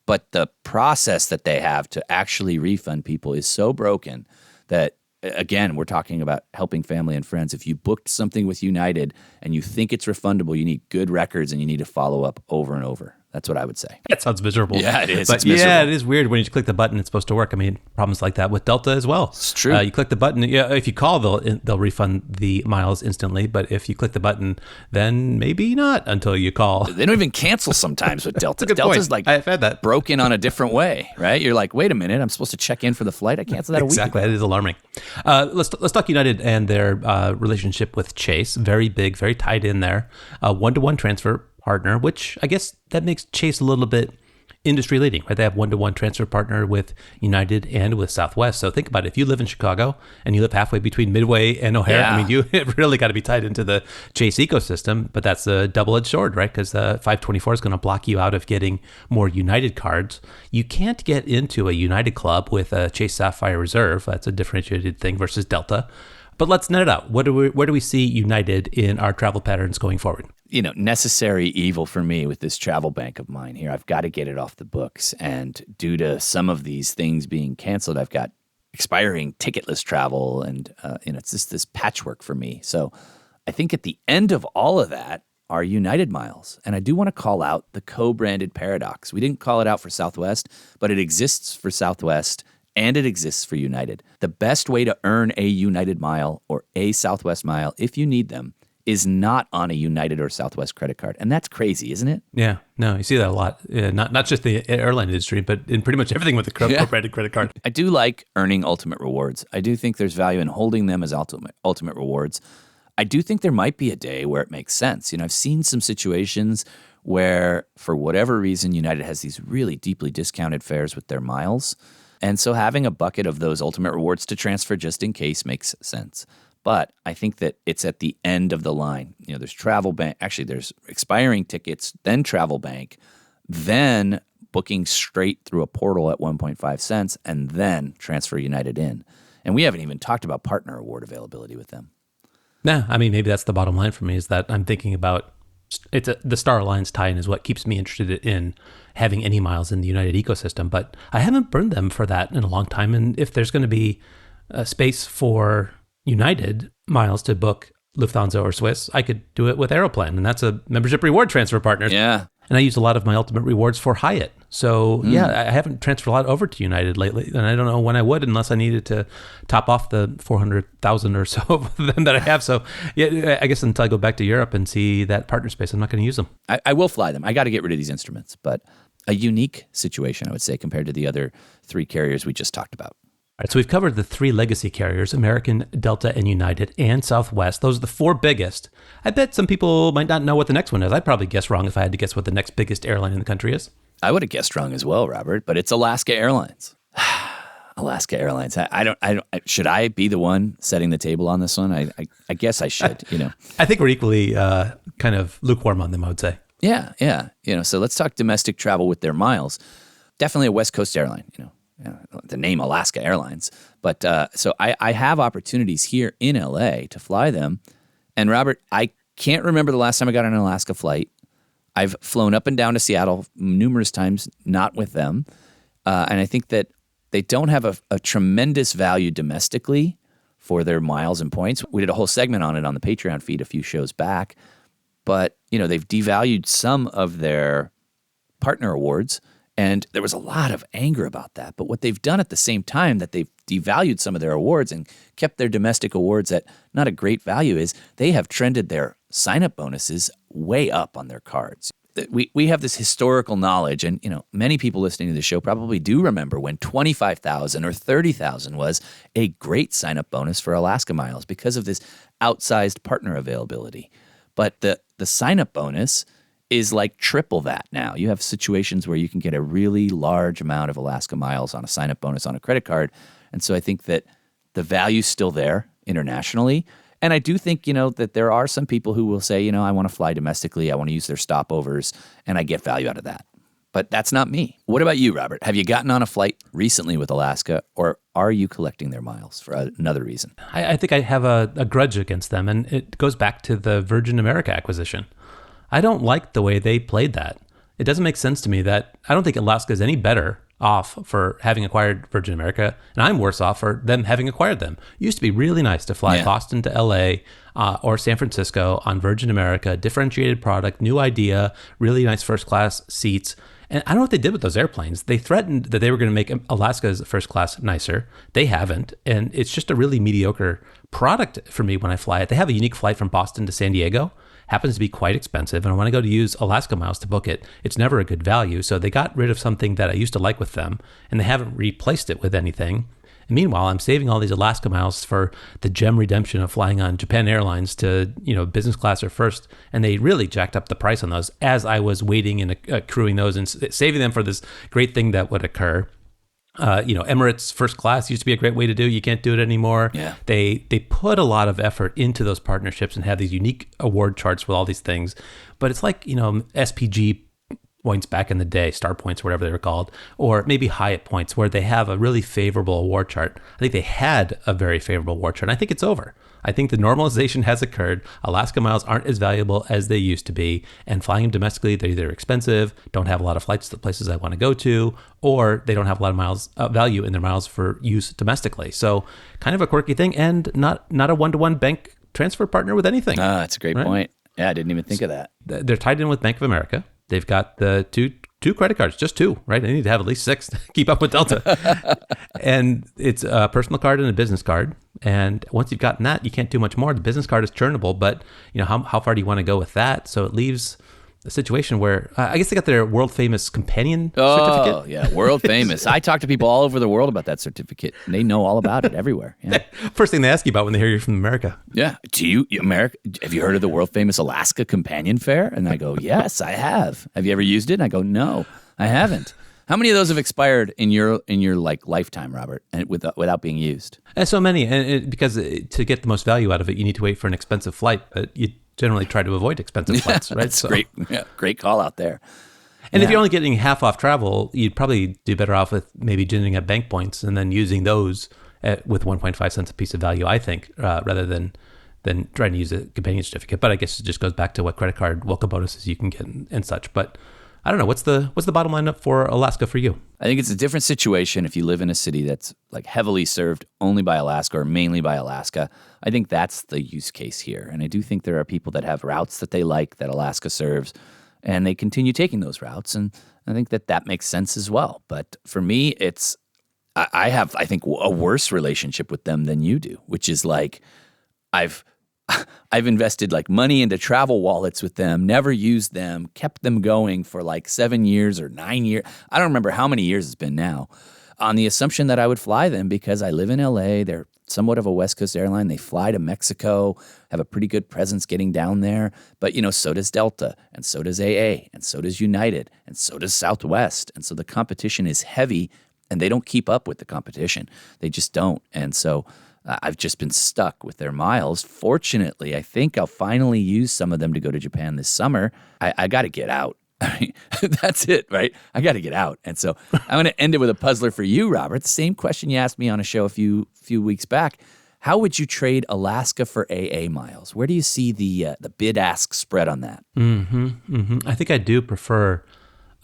But the process that they have to actually refund people is so broken that, again, we're talking about helping family and friends. If you booked something with United and you think it's refundable, you need good records and you need to follow up over and over. That's what I would say. That sounds miserable. Yeah, it is. But it's miserable. yeah, it is weird when you click the button, it's supposed to work. I mean, problems like that with Delta as well. It's true. You click the button. Yeah, if you call, they'll refund the miles instantly. But if you click the button, then maybe not until you call. They don't even cancel sometimes with Delta. That's a good Delta's point. like I've had that broken on a different way, right? You're like, wait a minute, I'm supposed to check in for the flight. I canceled that a week ago. Exactly. That is alarming. Let's talk United and their relationship with Chase. Very big, very tied in there. One-to-one transfer partner, which I guess that makes Chase a little bit industry leading, right? They have one-to-one transfer partner with United and with Southwest. So think about it. If you live in Chicago and you live halfway between Midway and O'Hare, I mean, you really got to be tied into the Chase ecosystem, but that's a double-edged sword, right? Because 524 is going to block you out of getting more United cards. You can't get into a United club with a Chase Sapphire Reserve. That's a differentiated thing versus Delta. But let's net it out. Where do we see United in our travel patterns going forward? Necessary evil for me with this travel bank of mine here. I've got to get it off the books. And due to some of these things being canceled, I've got expiring ticketless travel. And, it's just this patchwork for me. So I think at the end of all of that are United miles. And I do want to call out the co-branded paradox. We didn't call it out for Southwest, but it exists for Southwest. And it exists for United. The best way to earn a United mile or a Southwest mile, if you need them, is not on a United or Southwest credit card. And that's crazy, isn't it? Yeah, no, you see that a lot. Not just the airline industry, but in pretty much everything with the co-branded credit card. I do like earning ultimate rewards. I do think there's value in holding them as ultimate rewards. I do think there might be a day where it makes sense. I've seen some situations where, for whatever reason, United has these really deeply discounted fares with their miles. And so having a bucket of those ultimate rewards to transfer just in case makes sense. But I think that it's at the end of the line. There's travel bank. Actually, there's expiring tickets, then travel bank, then booking straight through a portal at 1.5 cents, and then transfer United in. And we haven't even talked about partner award availability with them. Nah, I mean, maybe that's the bottom line for me, is that I'm thinking about the Star Alliance tie-in is what keeps me interested in having any miles in the United ecosystem, but I haven't burned them for that in a long time. And if there's going to be a space for United miles to book Lufthansa or Swiss, I could do it with Aeroplan, and that's a membership reward transfer partner. Yeah. And I use a lot of my ultimate rewards for Hyatt. So yeah, I haven't transferred a lot over to United lately, and I don't know when I would unless I needed to top off the 400,000 or so of them that I have. So yeah, I guess until I go back to Europe and see that partner space, I'm not going to use them. I will fly them. I got to get rid of these instruments, but a unique situation, I would say, compared to the other three carriers we just talked about. All right, so we've covered the three legacy carriers, American, Delta, and United, and Southwest. Those are the four biggest. I bet some people might not know what the next one is. I'd probably guess wrong if I had to guess what the next biggest airline in the country is. I would have guessed wrong as well, Robert, but it's Alaska Airlines. Alaska Airlines. Should I be the one setting the table on this one? I guess I should, I think we're equally kind of lukewarm on them, I would say. Yeah. So let's talk domestic travel with their miles. Definitely a West Coast airline, the name Alaska Airlines. But so I have opportunities here in LA to fly them. And Robert, I can't remember the last time I got on an Alaska flight. I've flown up and down to Seattle numerous times, not with them. And I think that they don't have a tremendous value domestically for their miles and points. We did a whole segment on it on the Patreon feed a few shows back. But, they've devalued some of their partner awards. And there was a lot of anger about that. But what they've done at the same time that they've devalued some of their awards and kept their domestic awards at not a great value is they have trended their sign-up bonuses way up on their cards. We have this historical knowledge, and many people listening to the show probably do remember when $25,000 or $30,000 was a great sign-up bonus for Alaska Miles because of this outsized partner availability. But the sign-up bonus is like triple that now. You have situations where you can get a really large amount of Alaska Miles on a sign-up bonus on a credit card, and so I think that the value's still there internationally. And I do think, that there are some people who will say, I want to fly domestically, I want to use their stopovers, and I get value out of that. But that's not me. What about you, Robert? Have you gotten on a flight recently with Alaska, or are you collecting their miles for another reason? I think I have a grudge against them, and it goes back to the Virgin America acquisition. I don't like the way they played that. It doesn't make sense to me that I don't think Alaska is any better off for having acquired Virgin America, and I'm worse off for them having acquired them. It used to be really nice to fly Boston to LA or San Francisco on Virgin America, differentiated product, new idea, really nice first class seats. And I don't know what they did with those airplanes. They threatened that they were going to make Alaska's first class nicer. They haven't, and it's just a really mediocre product for me when I fly it. They have a unique flight from Boston to San Diego. Happens to be quite expensive, and when I go to use Alaska Miles to book it, it's never a good value. So they got rid of something that I used to like with them, and they haven't replaced it with anything. And meanwhile, I'm saving all these Alaska Miles for the gem redemption of flying on Japan Airlines to business class or first, and they really jacked up the price on those as I was waiting and accruing those and saving them for this great thing that would occur. Emirates first class used to be a great way to do it. You can't do it anymore. Yeah. They put a lot of effort into those partnerships and have these unique award charts with all these things. But it's like, SPG points back in the day, Star Points, whatever they were called, or maybe Hyatt Points, where they have a really favorable award chart. I think they had a very favorable award chart. And I think it's over. I think the normalization has occurred. Alaska Miles aren't as valuable as they used to be, and flying them domestically, they're either expensive, don't have a lot of flights to the places I want to go to, or they don't have a lot of miles value in their miles for use domestically. So kind of a quirky thing, and not a one-to-one bank transfer partner with anything. That's a great point. Yeah, I didn't even think of that. They're tied in with Bank of America. They've got the two credit cards, just two, right? They need to have at least 6 to keep up with Delta. And it's a personal card and a business card. And once you've gotten that, you can't do much more. The business card is churnable, but how far do you want to go with that? So it leaves a situation where I guess they got their world famous companion certificate. Oh, yeah, world famous. I talk to people all over the world about that certificate, and they know all about it everywhere. Yeah. First thing they ask you about when they hear you're from America. Yeah. Have you heard of the world famous Alaska Companion Fare? And I go, yes, I have. Have you ever used it? And I go, no, I haven't. How many of those have expired in your lifetime, Robert, and without being used? So many, and because to get the most value out of it, you need to wait for an expensive flight, but you generally try to avoid expensive flights, right? That's great. Yeah, great call out there. And if you're only getting half off travel, you'd probably do better off with maybe ginning up bank points and then using those with 1.5 cents a piece of value, I think, rather than trying to use a companion certificate. But I guess it just goes back to what credit card welcome bonuses you can get and such. But I don't know. What's the bottom line up for Alaska for you? I think it's a different situation if you live in a city that's like heavily served only by Alaska or mainly by Alaska. I think that's the use case here. And I do think there are people that have routes that they like that Alaska serves, and they continue taking those routes. And I think that makes sense as well. But for me, I have, I think, a worse relationship with them than you do, which is like I've invested like money into travel wallets with them, never used them, kept them going for like 7 years or 9 years. I don't remember how many years it's been now, on the assumption that I would fly them because I live in LA. They're somewhat of a West Coast airline. They fly to Mexico, have a pretty good presence getting down there. But, so does Delta, and so does AA, and so does United, and so does Southwest. And so the competition is heavy and they don't keep up with the competition. They just don't. And so I've just been stuck with their miles. Fortunately, I think I'll finally use some of them to go to Japan this summer. I got to get out. I mean, that's it, right? I got to get out. And so I'm going to end it with a puzzler for you, Robert. The same question you asked me on a show a few weeks back. How would you trade Alaska for AA miles? Where do you see the bid-ask spread on that? I think I do prefer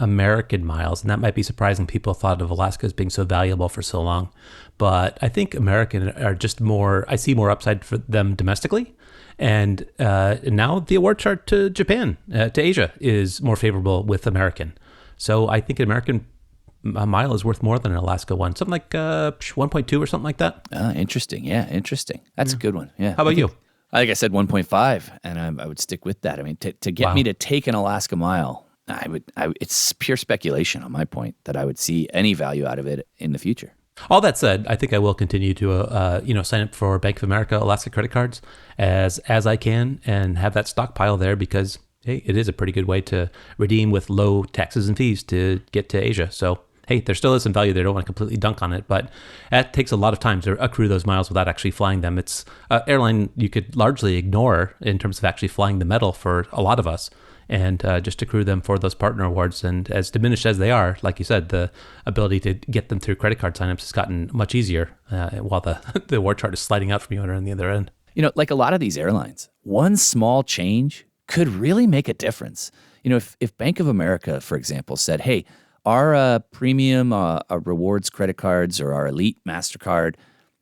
American miles, and that might be surprising. People thought of Alaska as being so valuable for so long, but I think American are just more. I see more upside for them domestically, and now the award chart to Japan, to Asia, is more favorable with American. So I think an American mile is worth more than an Alaska one, something like 1.2 or something like that. Interesting. Yeah, interesting. That's a good one. Yeah. How about you? Like I said, 1.5, and I would stick with that. I mean, to get me to take an Alaska mile, it's pure speculation on my point that I would see any value out of it in the future. All that said, I think I will continue to sign up for Bank of America Alaska credit cards as I can and have that stockpile there because, hey, it is a pretty good way to redeem with low taxes and fees to get to Asia. So, hey, there still is some value there. I don't want to completely dunk on it, but that takes a lot of time to accrue those miles without actually flying them. It's an airline you could largely ignore in terms of actually flying the metal for a lot of us and just accrue them for those partner awards. And as diminished as they are, like you said, the ability to get them through credit card signups has gotten much easier while the award chart is sliding out from you on the other end. You know, like a lot of these airlines, one small change could really make a difference. You know, if Bank of America, for example, said, hey, our premium rewards credit cards or our elite MasterCard,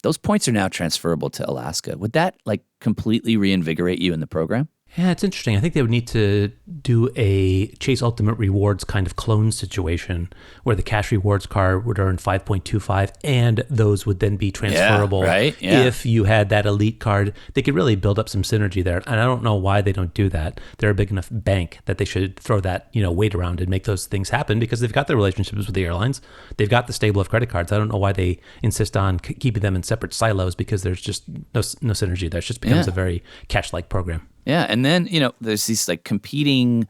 those points are now transferable to Alaska. Would that like completely reinvigorate you in the program? Yeah, it's interesting. I think they would need to do a Chase Ultimate Rewards kind of clone situation where the cash rewards card would earn 5.25 and those would then be transferable. If you had that elite card, they could really build up some synergy there. And I don't know why they don't do that. They're a big enough bank that they should throw that, weight around and make those things happen because they've got the relationships with the airlines. They've got the stable of credit cards. I don't know why they insist on keeping them in separate silos because there's just no synergy there. It just becomes a very cash-like program. Yeah, and then, there's these like competing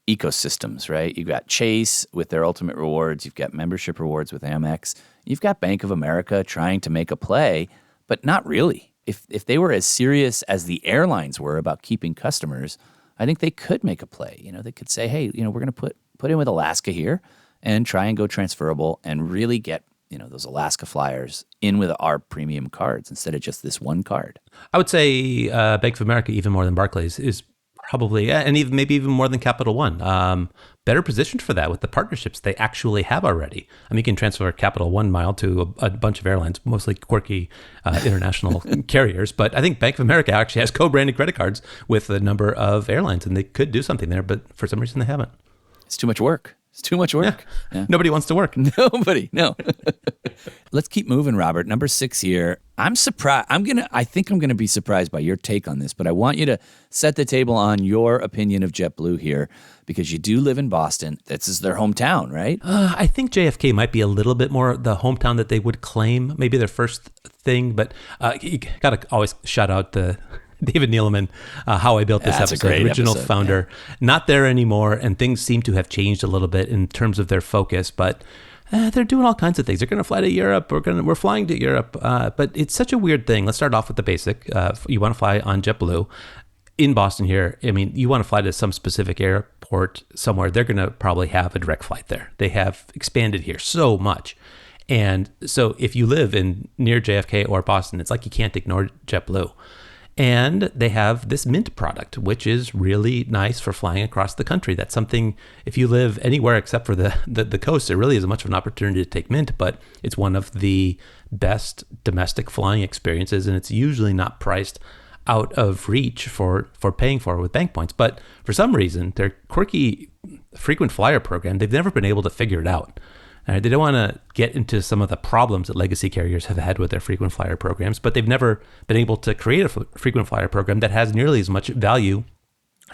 ecosystems, right? You've got Chase with their Ultimate Rewards. You've got membership rewards with Amex. You've got Bank of America trying to make a play, but not really. If they were as serious as the airlines were about keeping customers, I think they could make a play. They could say, hey, we're going to put in with Alaska here and try and go transferable and really get those Alaska flyers in with our premium cards instead of just this one card. I would say Bank of America, even more than Barclays, is probably, and maybe even more than Capital One, better positioned for that with the partnerships they actually have already. I mean, you can transfer a Capital One mile to a bunch of airlines, mostly quirky international carriers. But I think Bank of America actually has co-branded credit cards with a number of airlines, and they could do something there, but for some reason they haven't. It's too much work. It's too much work. Yeah. Nobody wants to work. Nobody. No. Let's keep moving, Robert. Number 6 here. I'm surprised. I think I'm going to be surprised by your take on this, but I want you to set the table on your opinion of JetBlue here because you do live in Boston. This is their hometown, right? I think JFK might be a little bit more the hometown that they would claim, maybe their first thing, but you got to always shout out the David Neeleman, How I Built This Episode, original founder, not there anymore, and things seem to have changed a little bit in terms of their focus, but they're doing all kinds of things. They're going to fly to Europe. We're flying to Europe, but it's such a weird thing. Let's start off with the basic. You want to fly on JetBlue in Boston here. I mean, you want to fly to some specific airport somewhere. They're going to probably have a direct flight there. They have expanded here so much. And so if you live near JFK or Boston, it's like you can't ignore JetBlue. And they have this Mint product, which is really nice for flying across the country. That's something, if you live anywhere except for the coast, it really isn't much of an opportunity to take Mint, but it's one of the best domestic flying experiences, and it's usually not priced out of reach for paying for with bank points. But for some reason, their quirky frequent flyer program, they've never been able to figure it out. They don't want to get into some of the problems that legacy carriers have had with their frequent flyer programs, but they've never been able to create a frequent flyer program that has nearly as much value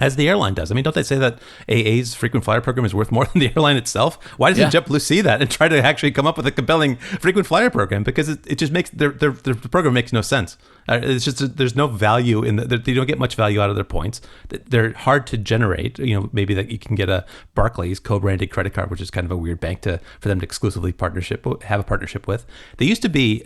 as the airline does. I mean, don't they say that AA's frequent flyer program is worth more than the airline itself? Why doesn't JetBlue see that and try to actually come up with a compelling frequent flyer program? Because it just makes their program makes no sense. It's just there's no value in they don't get much value out of their points. They're hard to generate. Maybe that you can get a Barclays co-branded credit card, which is kind of a weird bank for them to exclusively have a partnership with. They used to be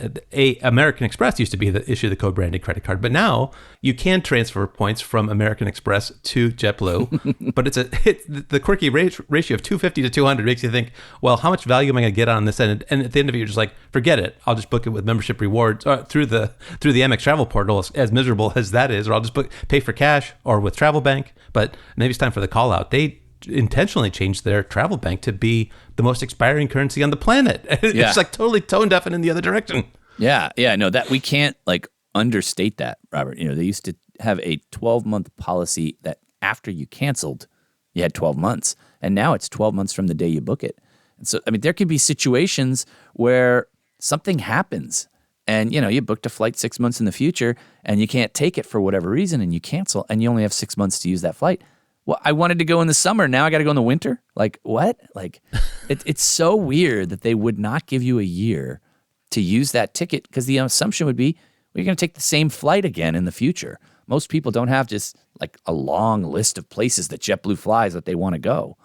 American Express used to be the issue the co-branded credit card, but now you can transfer points from American Express to JetBlue, but it's the quirky ratio of 250 to 200 makes you think, well, how much value am I going to get on this end? And at the end of it, you're just like, forget it. I'll just book it with membership rewards through the Amex travel portal, as miserable as that is, or I'll just pay for cash or with Travel Bank. But maybe it's time for the call out. They intentionally changed their Travel Bank to be the most expiring currency on the planet. It's like totally tone deaf and in the other direction. Yeah. No, that we can't understate that, Robert. They used to have a 12-month policy that after you canceled, you had 12 months. And now it's 12 months from the day you book it. And so, there can be situations where something happens and, you booked a flight 6 months in the future and you can't take it for whatever reason and you cancel and you only have 6 months to use that flight. Well, I wanted to go in the summer. Now I got to go in the winter. Like, what? It's so weird that they would not give you a year to use that ticket because the assumption would be, well, you're going to take the same flight again in the future. Most people don't have just a long list of places that JetBlue flies that they want to go.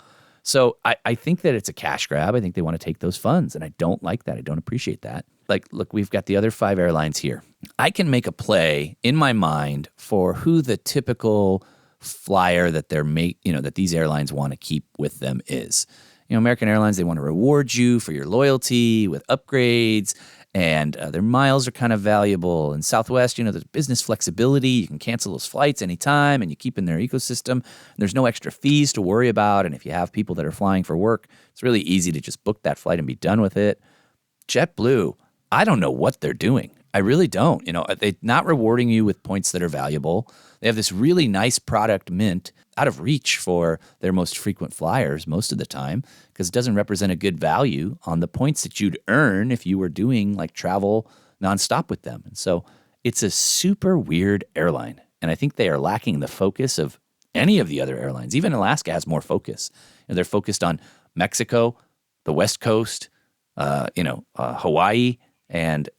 So I think that it's a cash grab. I think they want to take those funds, and I don't like that. I don't appreciate that. Look, we've got the other 5 airlines here. I can make a play in my mind for who the typical flyer that that these airlines want to keep with them is. American Airlines, they want to reward you for your loyalty with upgrades, and their miles are kind of valuable. And Southwest, there's business flexibility. You can cancel those flights anytime, and you keep in their ecosystem. There's no extra fees to worry about, and if you have people that are flying for work, it's really easy to just book that flight and be done with it. JetBlue, I don't know what they're doing. I really don't. They're not rewarding you with points that are valuable. They have this really nice product mint out of reach for their most frequent flyers most of the time because it doesn't represent a good value on the points that you'd earn if you were doing travel nonstop with them. And so it's a super weird airline. And I think they are lacking the focus of any of the other airlines. Even Alaska has more focus. They're focused on Mexico, the West Coast, Hawaii, and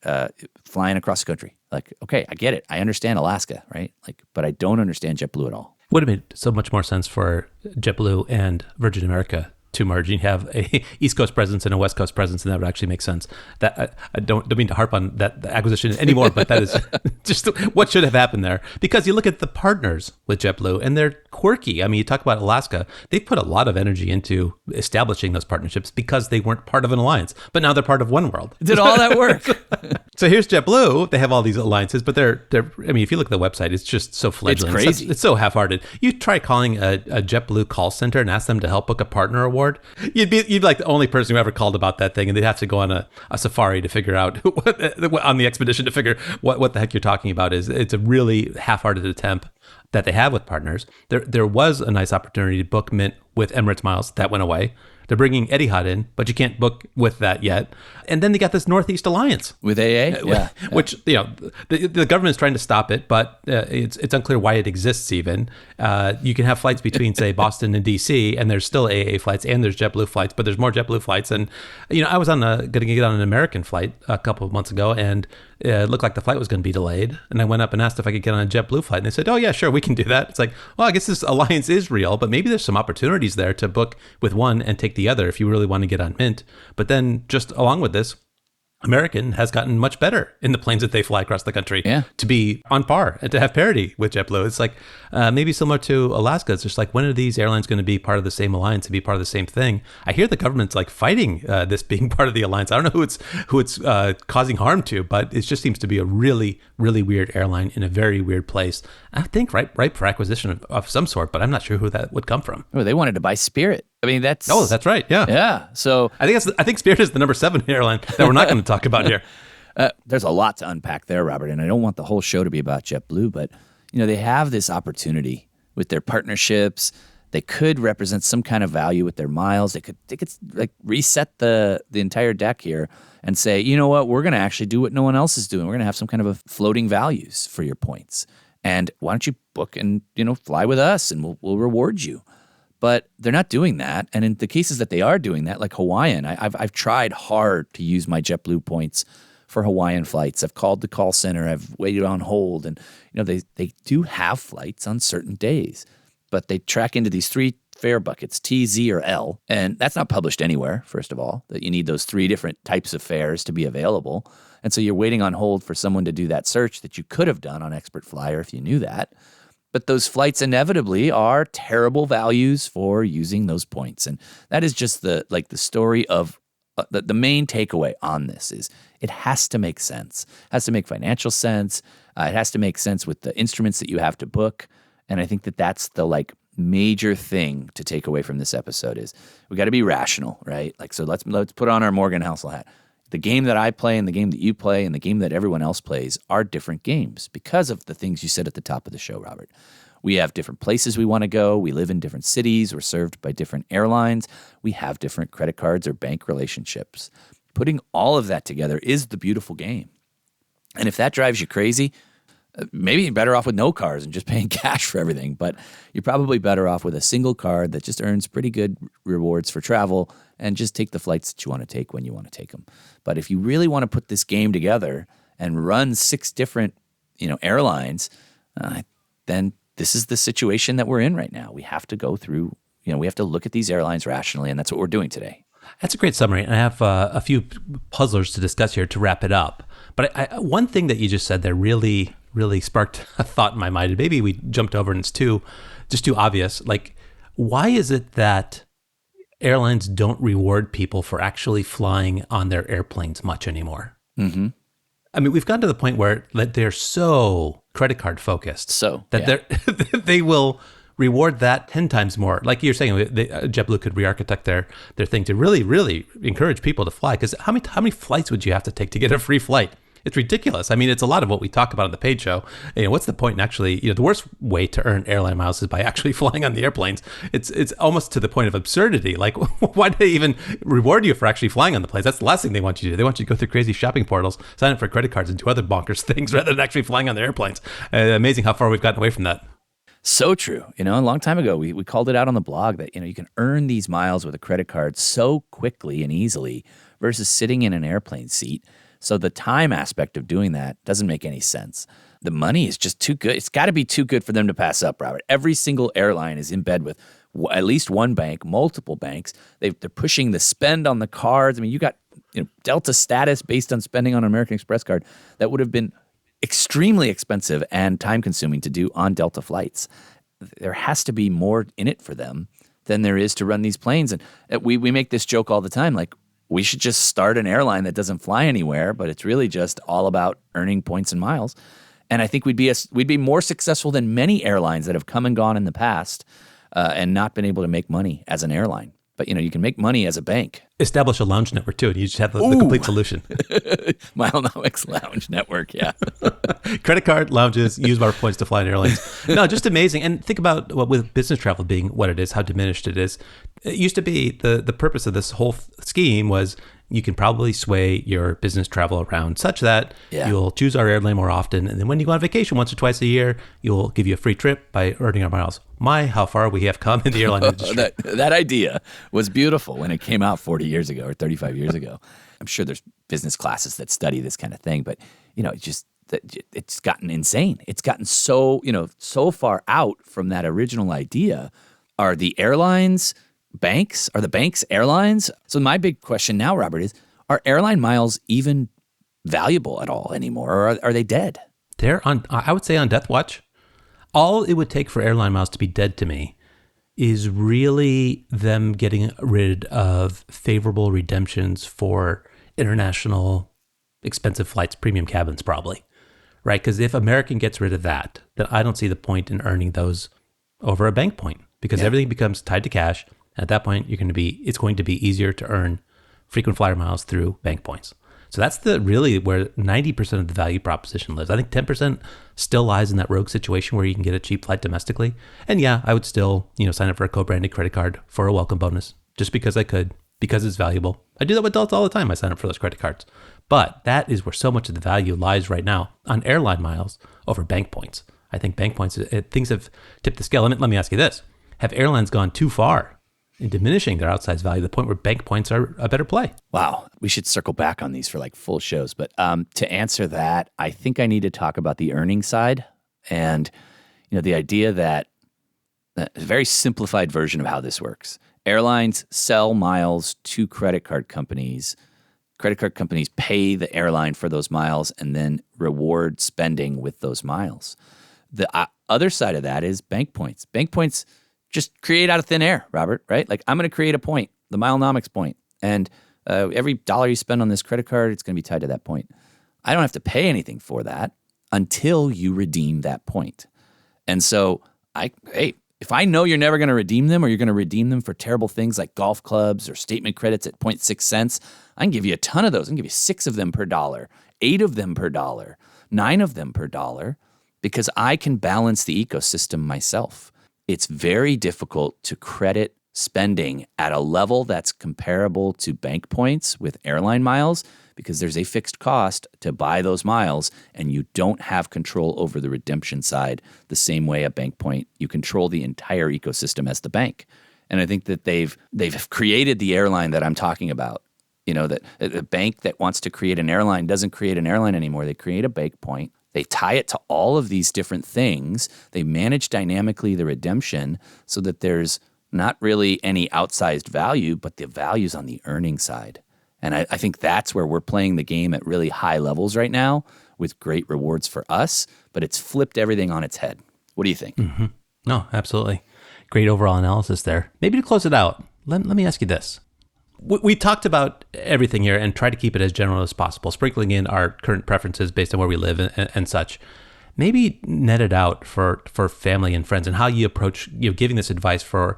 flying across the country. Okay, I get it. I understand Alaska, right? But I don't understand JetBlue at all. Would have made so much more sense for JetBlue and Virgin America to merge. You have a East Coast presence and a West Coast presence, and that would actually make sense. That I don't mean to harp on that acquisition anymore, but that is just what should have happened there. Because you look at the partners with JetBlue, and they're quirky. You talk about Alaska. They put a lot of energy into establishing those partnerships because they weren't part of an alliance, but now they're part of oneworld. Did all that work? So here's JetBlue. They have all these alliances, but they're. If you look at the website, it's just so fledgling. It's crazy. It's so half-hearted. You try calling a JetBlue call center and ask them to help book a partner award. You'd be like the only person who ever called about that thing, and they'd have to go on a safari to figure out on the expedition to figure what the heck you're talking about. It's a really half-hearted attempt that they have with partners. There was a nice opportunity to book Mint with Emirates Miles. That went away. They're bringing Etihad in, but you can't book with that yet. And then they got this Northeast Alliance with AA, which the government is trying to stop it, but it's unclear why it exists. Even you can have flights between, say, Boston and DC, and there's still AA flights, and there's JetBlue flights, but there's more JetBlue flights. And I was going to get on an American flight a couple of months ago, and it looked like the flight was going to be delayed. And I went up and asked if I could get on a JetBlue flight, and they said, "Oh yeah, sure, we can do that." It's like, well, I guess this alliance is real, but maybe there's some opportunities there to book with one and take the other if you really want to get on Mint. But then just along with this, American has gotten much better in the planes that they fly across the country to be on par and to have parity with JetBlue. It's like maybe similar to Alaska. It's just like, when are these airlines going to be part of the same alliance and be part of the same thing? I hear the government's fighting this being part of the alliance. I don't know who it's causing harm to, but it just seems to be a really, really weird airline in a very weird place. I think ripe for acquisition of some sort, but I'm not sure who that would come from. Oh, they wanted to buy Spirit. That's... Oh, that's right. Yeah. Yeah. So I think Spirit is the number 7 airline that we're not going to talk about here. There's a lot to unpack there, Robert, and I don't want the whole show to be about JetBlue, but they have this opportunity with their partnerships. They could represent some kind of value with their miles. They could reset the entire deck here and say, you know what, we're going to actually do what no one else is doing. We're going to have some kind of a floating values for your points. And why don't you book and fly with us, and we'll reward you. But they're not doing that. And in the cases that they are doing that, like Hawaiian, I've tried hard to use my JetBlue points for Hawaiian flights. I've called the call center. I've waited on hold. And, they do have flights on certain days, but they track into these three fare buckets, T, Z, or L. And that's not published anywhere, first of all, that you need those three different types of fares to be available. And so you're waiting on hold for someone to do that search that you could have done on Expert Flyer if you knew that. But those flights inevitably are terrible values for using those points. And that is just the story of the main takeaway on this is it has to make sense. It has to make financial sense. It has to make sense with the instruments that you have to book. And I think that's the major thing to take away from this episode is we got to be rational, right? So let's put on our Morgan Housel hat. The game that I play and the game that you play and the game that everyone else plays are different games because of the things you said at the top of the show, Robert. We have different places we want to go. We live in different cities. We're served by different airlines. We have different credit cards or bank relationships. Putting all of that together is the beautiful game. And if that drives you crazy, maybe you're better off with no cards and just paying cash for everything. But you're probably better off with a single card that just earns pretty good rewards for travel and just take the flights that you want to take when you want to take them. But if you really want to put this game together and run 6 different, airlines, then this is the situation that we're in right now. We have to go through, we have to look at these airlines rationally, and that's what we're doing today. That's a great summary. And I have a few puzzlers to discuss here to wrap it up. But one thing that you just said there really sparked a thought in my mind. And maybe we jumped over and it's too obvious. Why is it that airlines don't reward people for actually flying on their airplanes much anymore? Mm-hmm. I mean, we've gotten to the point where they're so credit card focused that they will reward that 10 times more. Like you're saying, JetBlue could re-architect their thing to really, really encourage people to fly. Because how many flights would you have to take to get a free flight? It's ridiculous. I mean, it's a lot of what we talk about on the paid show. What's the point in actually, the worst way to earn airline miles is by actually flying on the airplanes. It's almost to the point of absurdity. Why do they even reward you for actually flying on the planes? That's the last thing they want you to do. They want you to go through crazy shopping portals, sign up for credit cards, and do other bonkers things rather than actually flying on their airplanes. Amazing how far we've gotten away from that. So true. A long time ago, we called it out on the blog that, you can earn these miles with a credit card so quickly and easily versus sitting in an airplane seat. So the time aspect of doing that doesn't make any sense. The money is just too good. It's got to be too good for them to pass up, Robert. Every single airline is in bed with at least one bank, multiple banks. They're pushing the spend on the cards. I mean, you got Delta status based on spending on an American Express card that would have been extremely expensive and time-consuming to do on Delta flights. There has to be more in it for them than there is to run these planes. And we make this joke all the time, we should just start an airline that doesn't fly anywhere, but it's really just all about earning points and miles. And I think we'd be more successful than many airlines that have come and gone in the past and not been able to make money as an airline. But, you can make money as a bank. Establish a lounge network, too, and you just have the complete solution. Milenomics Lounge Network, yeah. Credit card, lounges, use our points to fly on airlines. No, just amazing. And think about with business travel being what it is, how diminished it is. It used to be the purpose of this whole scheme was you can probably sway your business travel around such that you'll choose our airline more often. And then when you go on vacation once or twice a year, you'll give you a free trip by earning our miles. How far we have come in the airline industry. That idea was beautiful when it came out 40 years ago or 35 years ago. I'm sure there's business classes that study this kind of thing, but it's gotten insane. It's gotten so far out from that original idea. Are the airlines banks? Are the banks airlines? So my big question now, Robert, is are airline miles even valuable at all anymore, or are they dead? They're I would say on death watch. All it would take for airline miles to be dead to me is really them getting rid of favorable redemptions for international expensive flights, premium cabins probably, right? Because if American gets rid of that, then I don't see the point in earning those over a bank point because everything becomes tied to cash. At that point, it's going to be easier to earn frequent flyer miles through bank points. So that's really where 90% of the value proposition lives. I think 10% still lies in that rogue situation where you can get a cheap flight domestically. And I would still, sign up for a co-branded credit card for a welcome bonus just because I could, because it's valuable. I do that with Delta all the time. I sign up for those credit cards. But that is where so much of the value lies right now on airline miles over bank points. I think bank points, things have tipped the scale. Let me ask you this. Have airlines gone too far and diminishing their outsized value to the point where bank points are a better play. Wow. We should circle back on these for like full shows. But to answer that, I think I need to talk about the earning side and, the idea that a very simplified version of how this works. Airlines sell miles to credit card companies. Credit card companies pay the airline for those miles and then reward spending with those miles. The other side of that is bank points. Bank points just create out of thin air, Robert, right? Like I'm going to create a point, the Milenomics point, and every dollar you spend on this credit card, it's going to be tied to that point. I don't have to pay anything for that until you redeem that point. And so, if I know you're never going to redeem them or you're going to redeem them for terrible things like golf clubs or statement credits at 0.6 cents, I can give you a ton of those. I can give you 6 of them per dollar, 8 of them per dollar, 9 of them per dollar, because I can balance the ecosystem myself. It's very difficult to credit spending at a level that's comparable to bank points with airline miles because there's a fixed cost to buy those miles and you don't have control over the redemption side the same way a bank point. You control the entire ecosystem as the bank. And I think that they've created the airline that I'm talking about. That a bank that wants to create an airline doesn't create an airline anymore. They create a bank point. They tie it to all of these different things. They manage dynamically the redemption so that there's not really any outsized value, but the value's on the earning side. And I think that's where we're playing the game at really high levels right now with great rewards for us, but it's flipped everything on its head. What do you think? Mm-hmm. No, absolutely. Great overall analysis there. Maybe to close it out, let me ask you this. We talked about everything here and try to keep it as general as possible, sprinkling in our current preferences based on where we live and such. Maybe net it out for family and friends and how you approach giving this advice for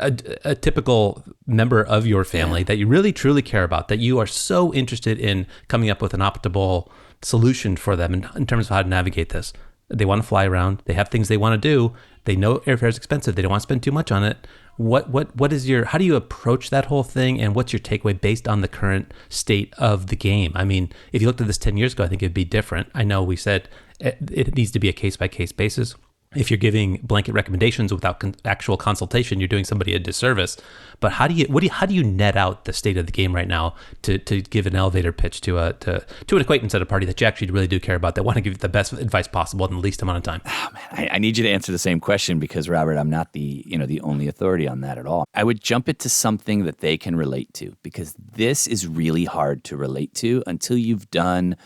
a typical member of your family that you really truly care about, that you are so interested in coming up with an optimal solution for them in terms of how to navigate this. They want to fly around. They have things they want to do. They know airfare is expensive. They don't want to spend too much on it. What is how do you approach that whole thing, and what's your takeaway based on the current state of the game? I mean, if you looked at this 10 years ago, I think it'd be different. I know we said it needs to be a case-by-case basis. If you're giving blanket recommendations without actual consultation, you're doing somebody a disservice. But how do you net out the state of the game right now to give an elevator pitch to an acquaintance at a party that you actually really do care about, that want to give you the best advice possible in the least amount of time? Oh, man, I need you to answer the same question because, Robert, I'm not the only authority on that at all. I would jump it to something that they can relate to, because this is really hard to relate to until you've done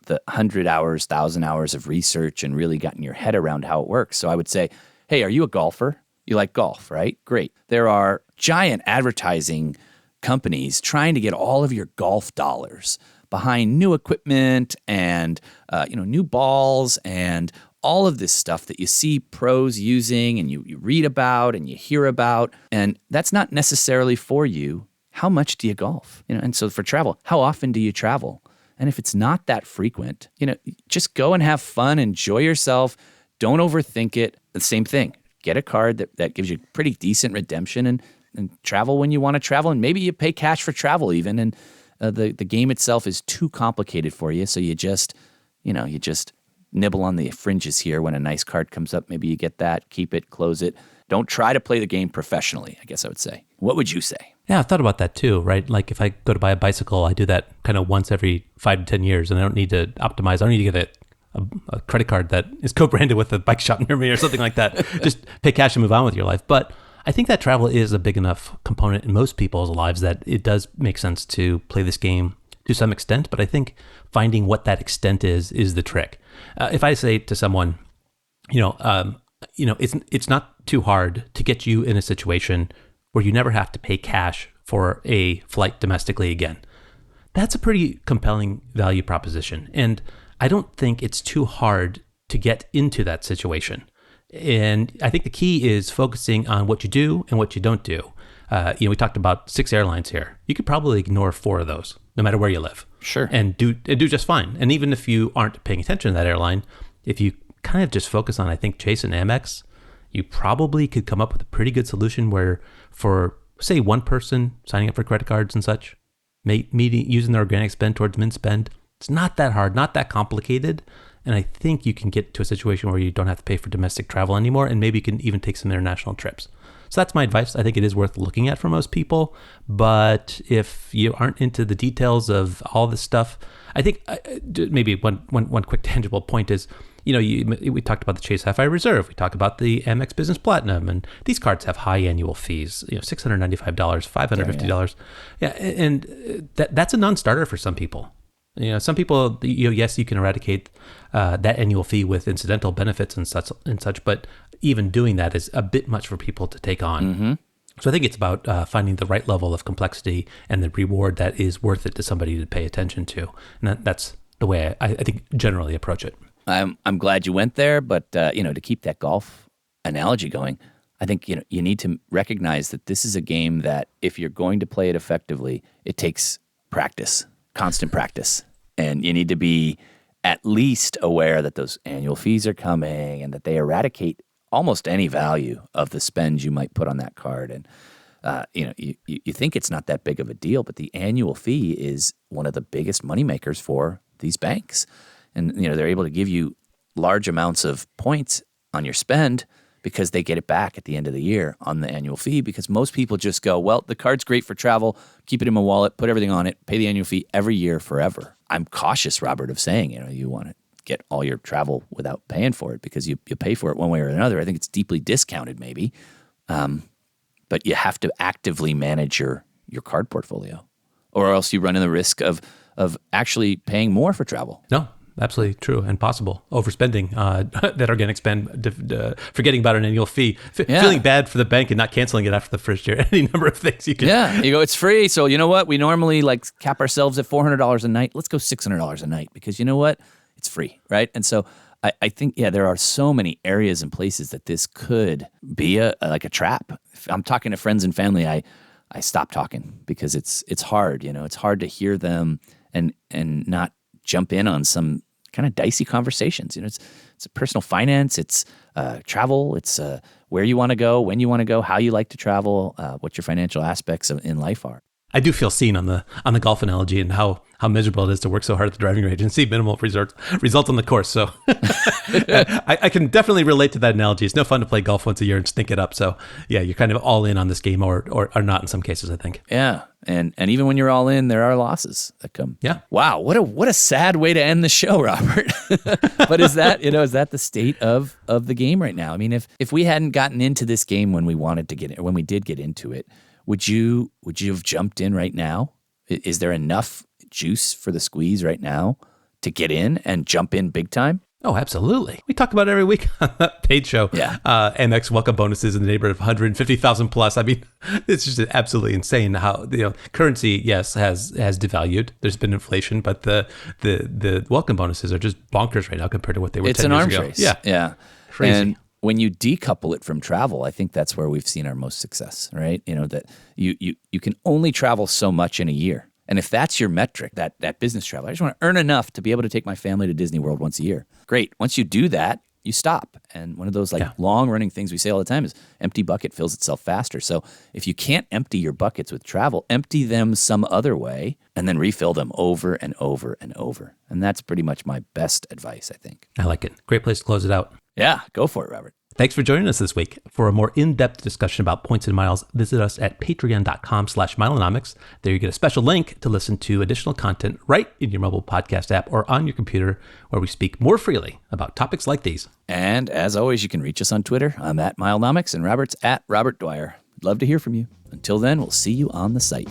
the 100 hours, 1,000 hours of research and really gotten your head around how it works. So I would say, hey, are you a golfer? You like golf, right? Great. There are giant advertising companies trying to get all of your golf dollars behind new equipment and, new balls and all of this stuff that you see pros using and you read about and you hear about. And that's not necessarily for you. How much do you golf? And so for travel, how often do you travel? And if it's not that frequent, just go and have fun, enjoy yourself. Don't overthink it. The same thing. Get a card that gives you pretty decent redemption and travel when you want to travel. And maybe you pay cash for travel even. And the game itself is too complicated for you. So you just nibble on the fringes here. When a nice card comes up, maybe you get that, keep it, close it. Don't try to play the game professionally, I guess I would say. What would you say? Yeah, I've thought about that too, right? Like if I go to buy a bicycle, I do that kind of once every 5 to 10 years, and I don't need to optimize. I don't need to get a credit card that is co-branded with a bike shop near me or something like that. Just pay cash and move on with your life. But I think that travel is a big enough component in most people's lives that it does make sense to play this game to some extent. But I think finding what that extent is the trick. If I say to someone, it's not too hard to get you in a situation where you never have to pay cash for a flight domestically again. That's a pretty compelling value proposition. And I don't think it's too hard to get into that situation. And I think the key is focusing on what you do and what you don't do. We talked about 6 airlines here. You could probably ignore 4 of those, no matter where you live. Sure. And do just fine. And even if you aren't paying attention to that airline, if you kind of just focus on, I think, Chase and Amex, you probably could come up with a pretty good solution where for, say, one person signing up for credit cards and such, using their organic spend towards min spend, it's not that hard, not that complicated. And I think you can get to a situation where you don't have to pay for domestic travel anymore, and maybe you can even take some international trips. So that's my advice. I think it is worth looking at for most people. But if you aren't into the details of all this stuff, I think maybe one quick tangible point is, we talked about the Chase Sapphire Reserve. We talked about the Amex Business Platinum, and these cards have high annual fees. $695, $550. Yeah, and that's a non-starter for some people. Some people, yes, you can eradicate that annual fee with incidental benefits and such, but even doing that is a bit much for people to take on. Mm-hmm. So I think it's about finding the right level of complexity and the reward that is worth it to somebody to pay attention to. And that's the way I think generally approach it. I'm glad you went there, but to keep that golf analogy going, I think you need to recognize that this is a game that if you're going to play it effectively, it takes practice, constant practice, and you need to be at least aware that those annual fees are coming and that they eradicate almost any value of the spend you might put on that card. And you think it's not that big of a deal, but the annual fee is one of the biggest moneymakers for these banks. And, they're able to give you large amounts of points on your spend because they get it back at the end of the year on the annual fee, because most people just go, well, the card's great for travel, keep it in my wallet, put everything on it, pay the annual fee every year forever. I'm cautious, Robert, of saying, you want to get all your travel without paying for it because you pay for it one way or another. I think it's deeply discounted maybe, but you have to actively manage your card portfolio, or else you run in the risk of actually paying more for travel. No, absolutely true and possible. Overspending that organic spend, forgetting about an annual fee, feeling bad for the bank and not canceling it after the first year. Any number of things you can. Yeah, you go, it's free. So you know what? We normally cap ourselves at $400 a night. Let's go $600 a night because you know what? It's free, right? And so I think, there are so many areas and places that this could be a trap. If I'm talking to friends and family, I stop talking because it's hard. It's hard to hear them and not jump in on some kind of dicey conversations. It's personal finance, it's travel, it's where you want to go, when you want to go, how you like to travel, what your financial aspects in life are. I do feel seen on the golf analogy and how miserable it is to work so hard at the driving range and see minimal results on the course. So I can definitely relate to that analogy. It's no fun to play golf once a year and stink it up. So yeah, you're kind of all in on this game or not in some cases, I think. Yeah. And even when you're all in, there are losses that come. Yeah. Wow. What a sad way to end the show, Robert. But is that the state of the game right now? I mean, if we hadn't gotten into this game when we wanted to get in, or when we did get into it, would you have jumped in right now? Is there enough juice for the squeeze right now to get in and jump in big time? Oh, absolutely. We talk about it every week on the paid show. Yeah. MX welcome bonuses in the neighborhood of 150,000 plus. I mean, it's just absolutely insane how currency, yes, has devalued. There's been inflation, but the welcome bonuses are just bonkers right now compared to what they were 10 years ago. It's an arms race. Yeah. Crazy. And when you decouple it from travel, I think that's where we've seen our most success, right? That you can only travel so much in a year. And if that's your metric, that business travel, I just want to earn enough to be able to take my family to Disney World once a year. Great. Once you do that, you stop. And one of those long-running things we say all the time is empty bucket fills itself faster. So if you can't empty your buckets with travel, empty them some other way and then refill them over and over and over. And that's pretty much my best advice, I think. I like it. Great place to close it out. Yeah, go for it, Robert. Thanks for joining us this week. For a more in-depth discussion about points and miles, visit us at patreon.com/Milenomics. There you get a special link to listen to additional content right in your mobile podcast app or on your computer, where we speak more freely about topics like these. And as always, you can reach us on Twitter. I'm at Milenomics and Robert's at Robert Dwyer. I'd love to hear from you. Until then, we'll see you on the site.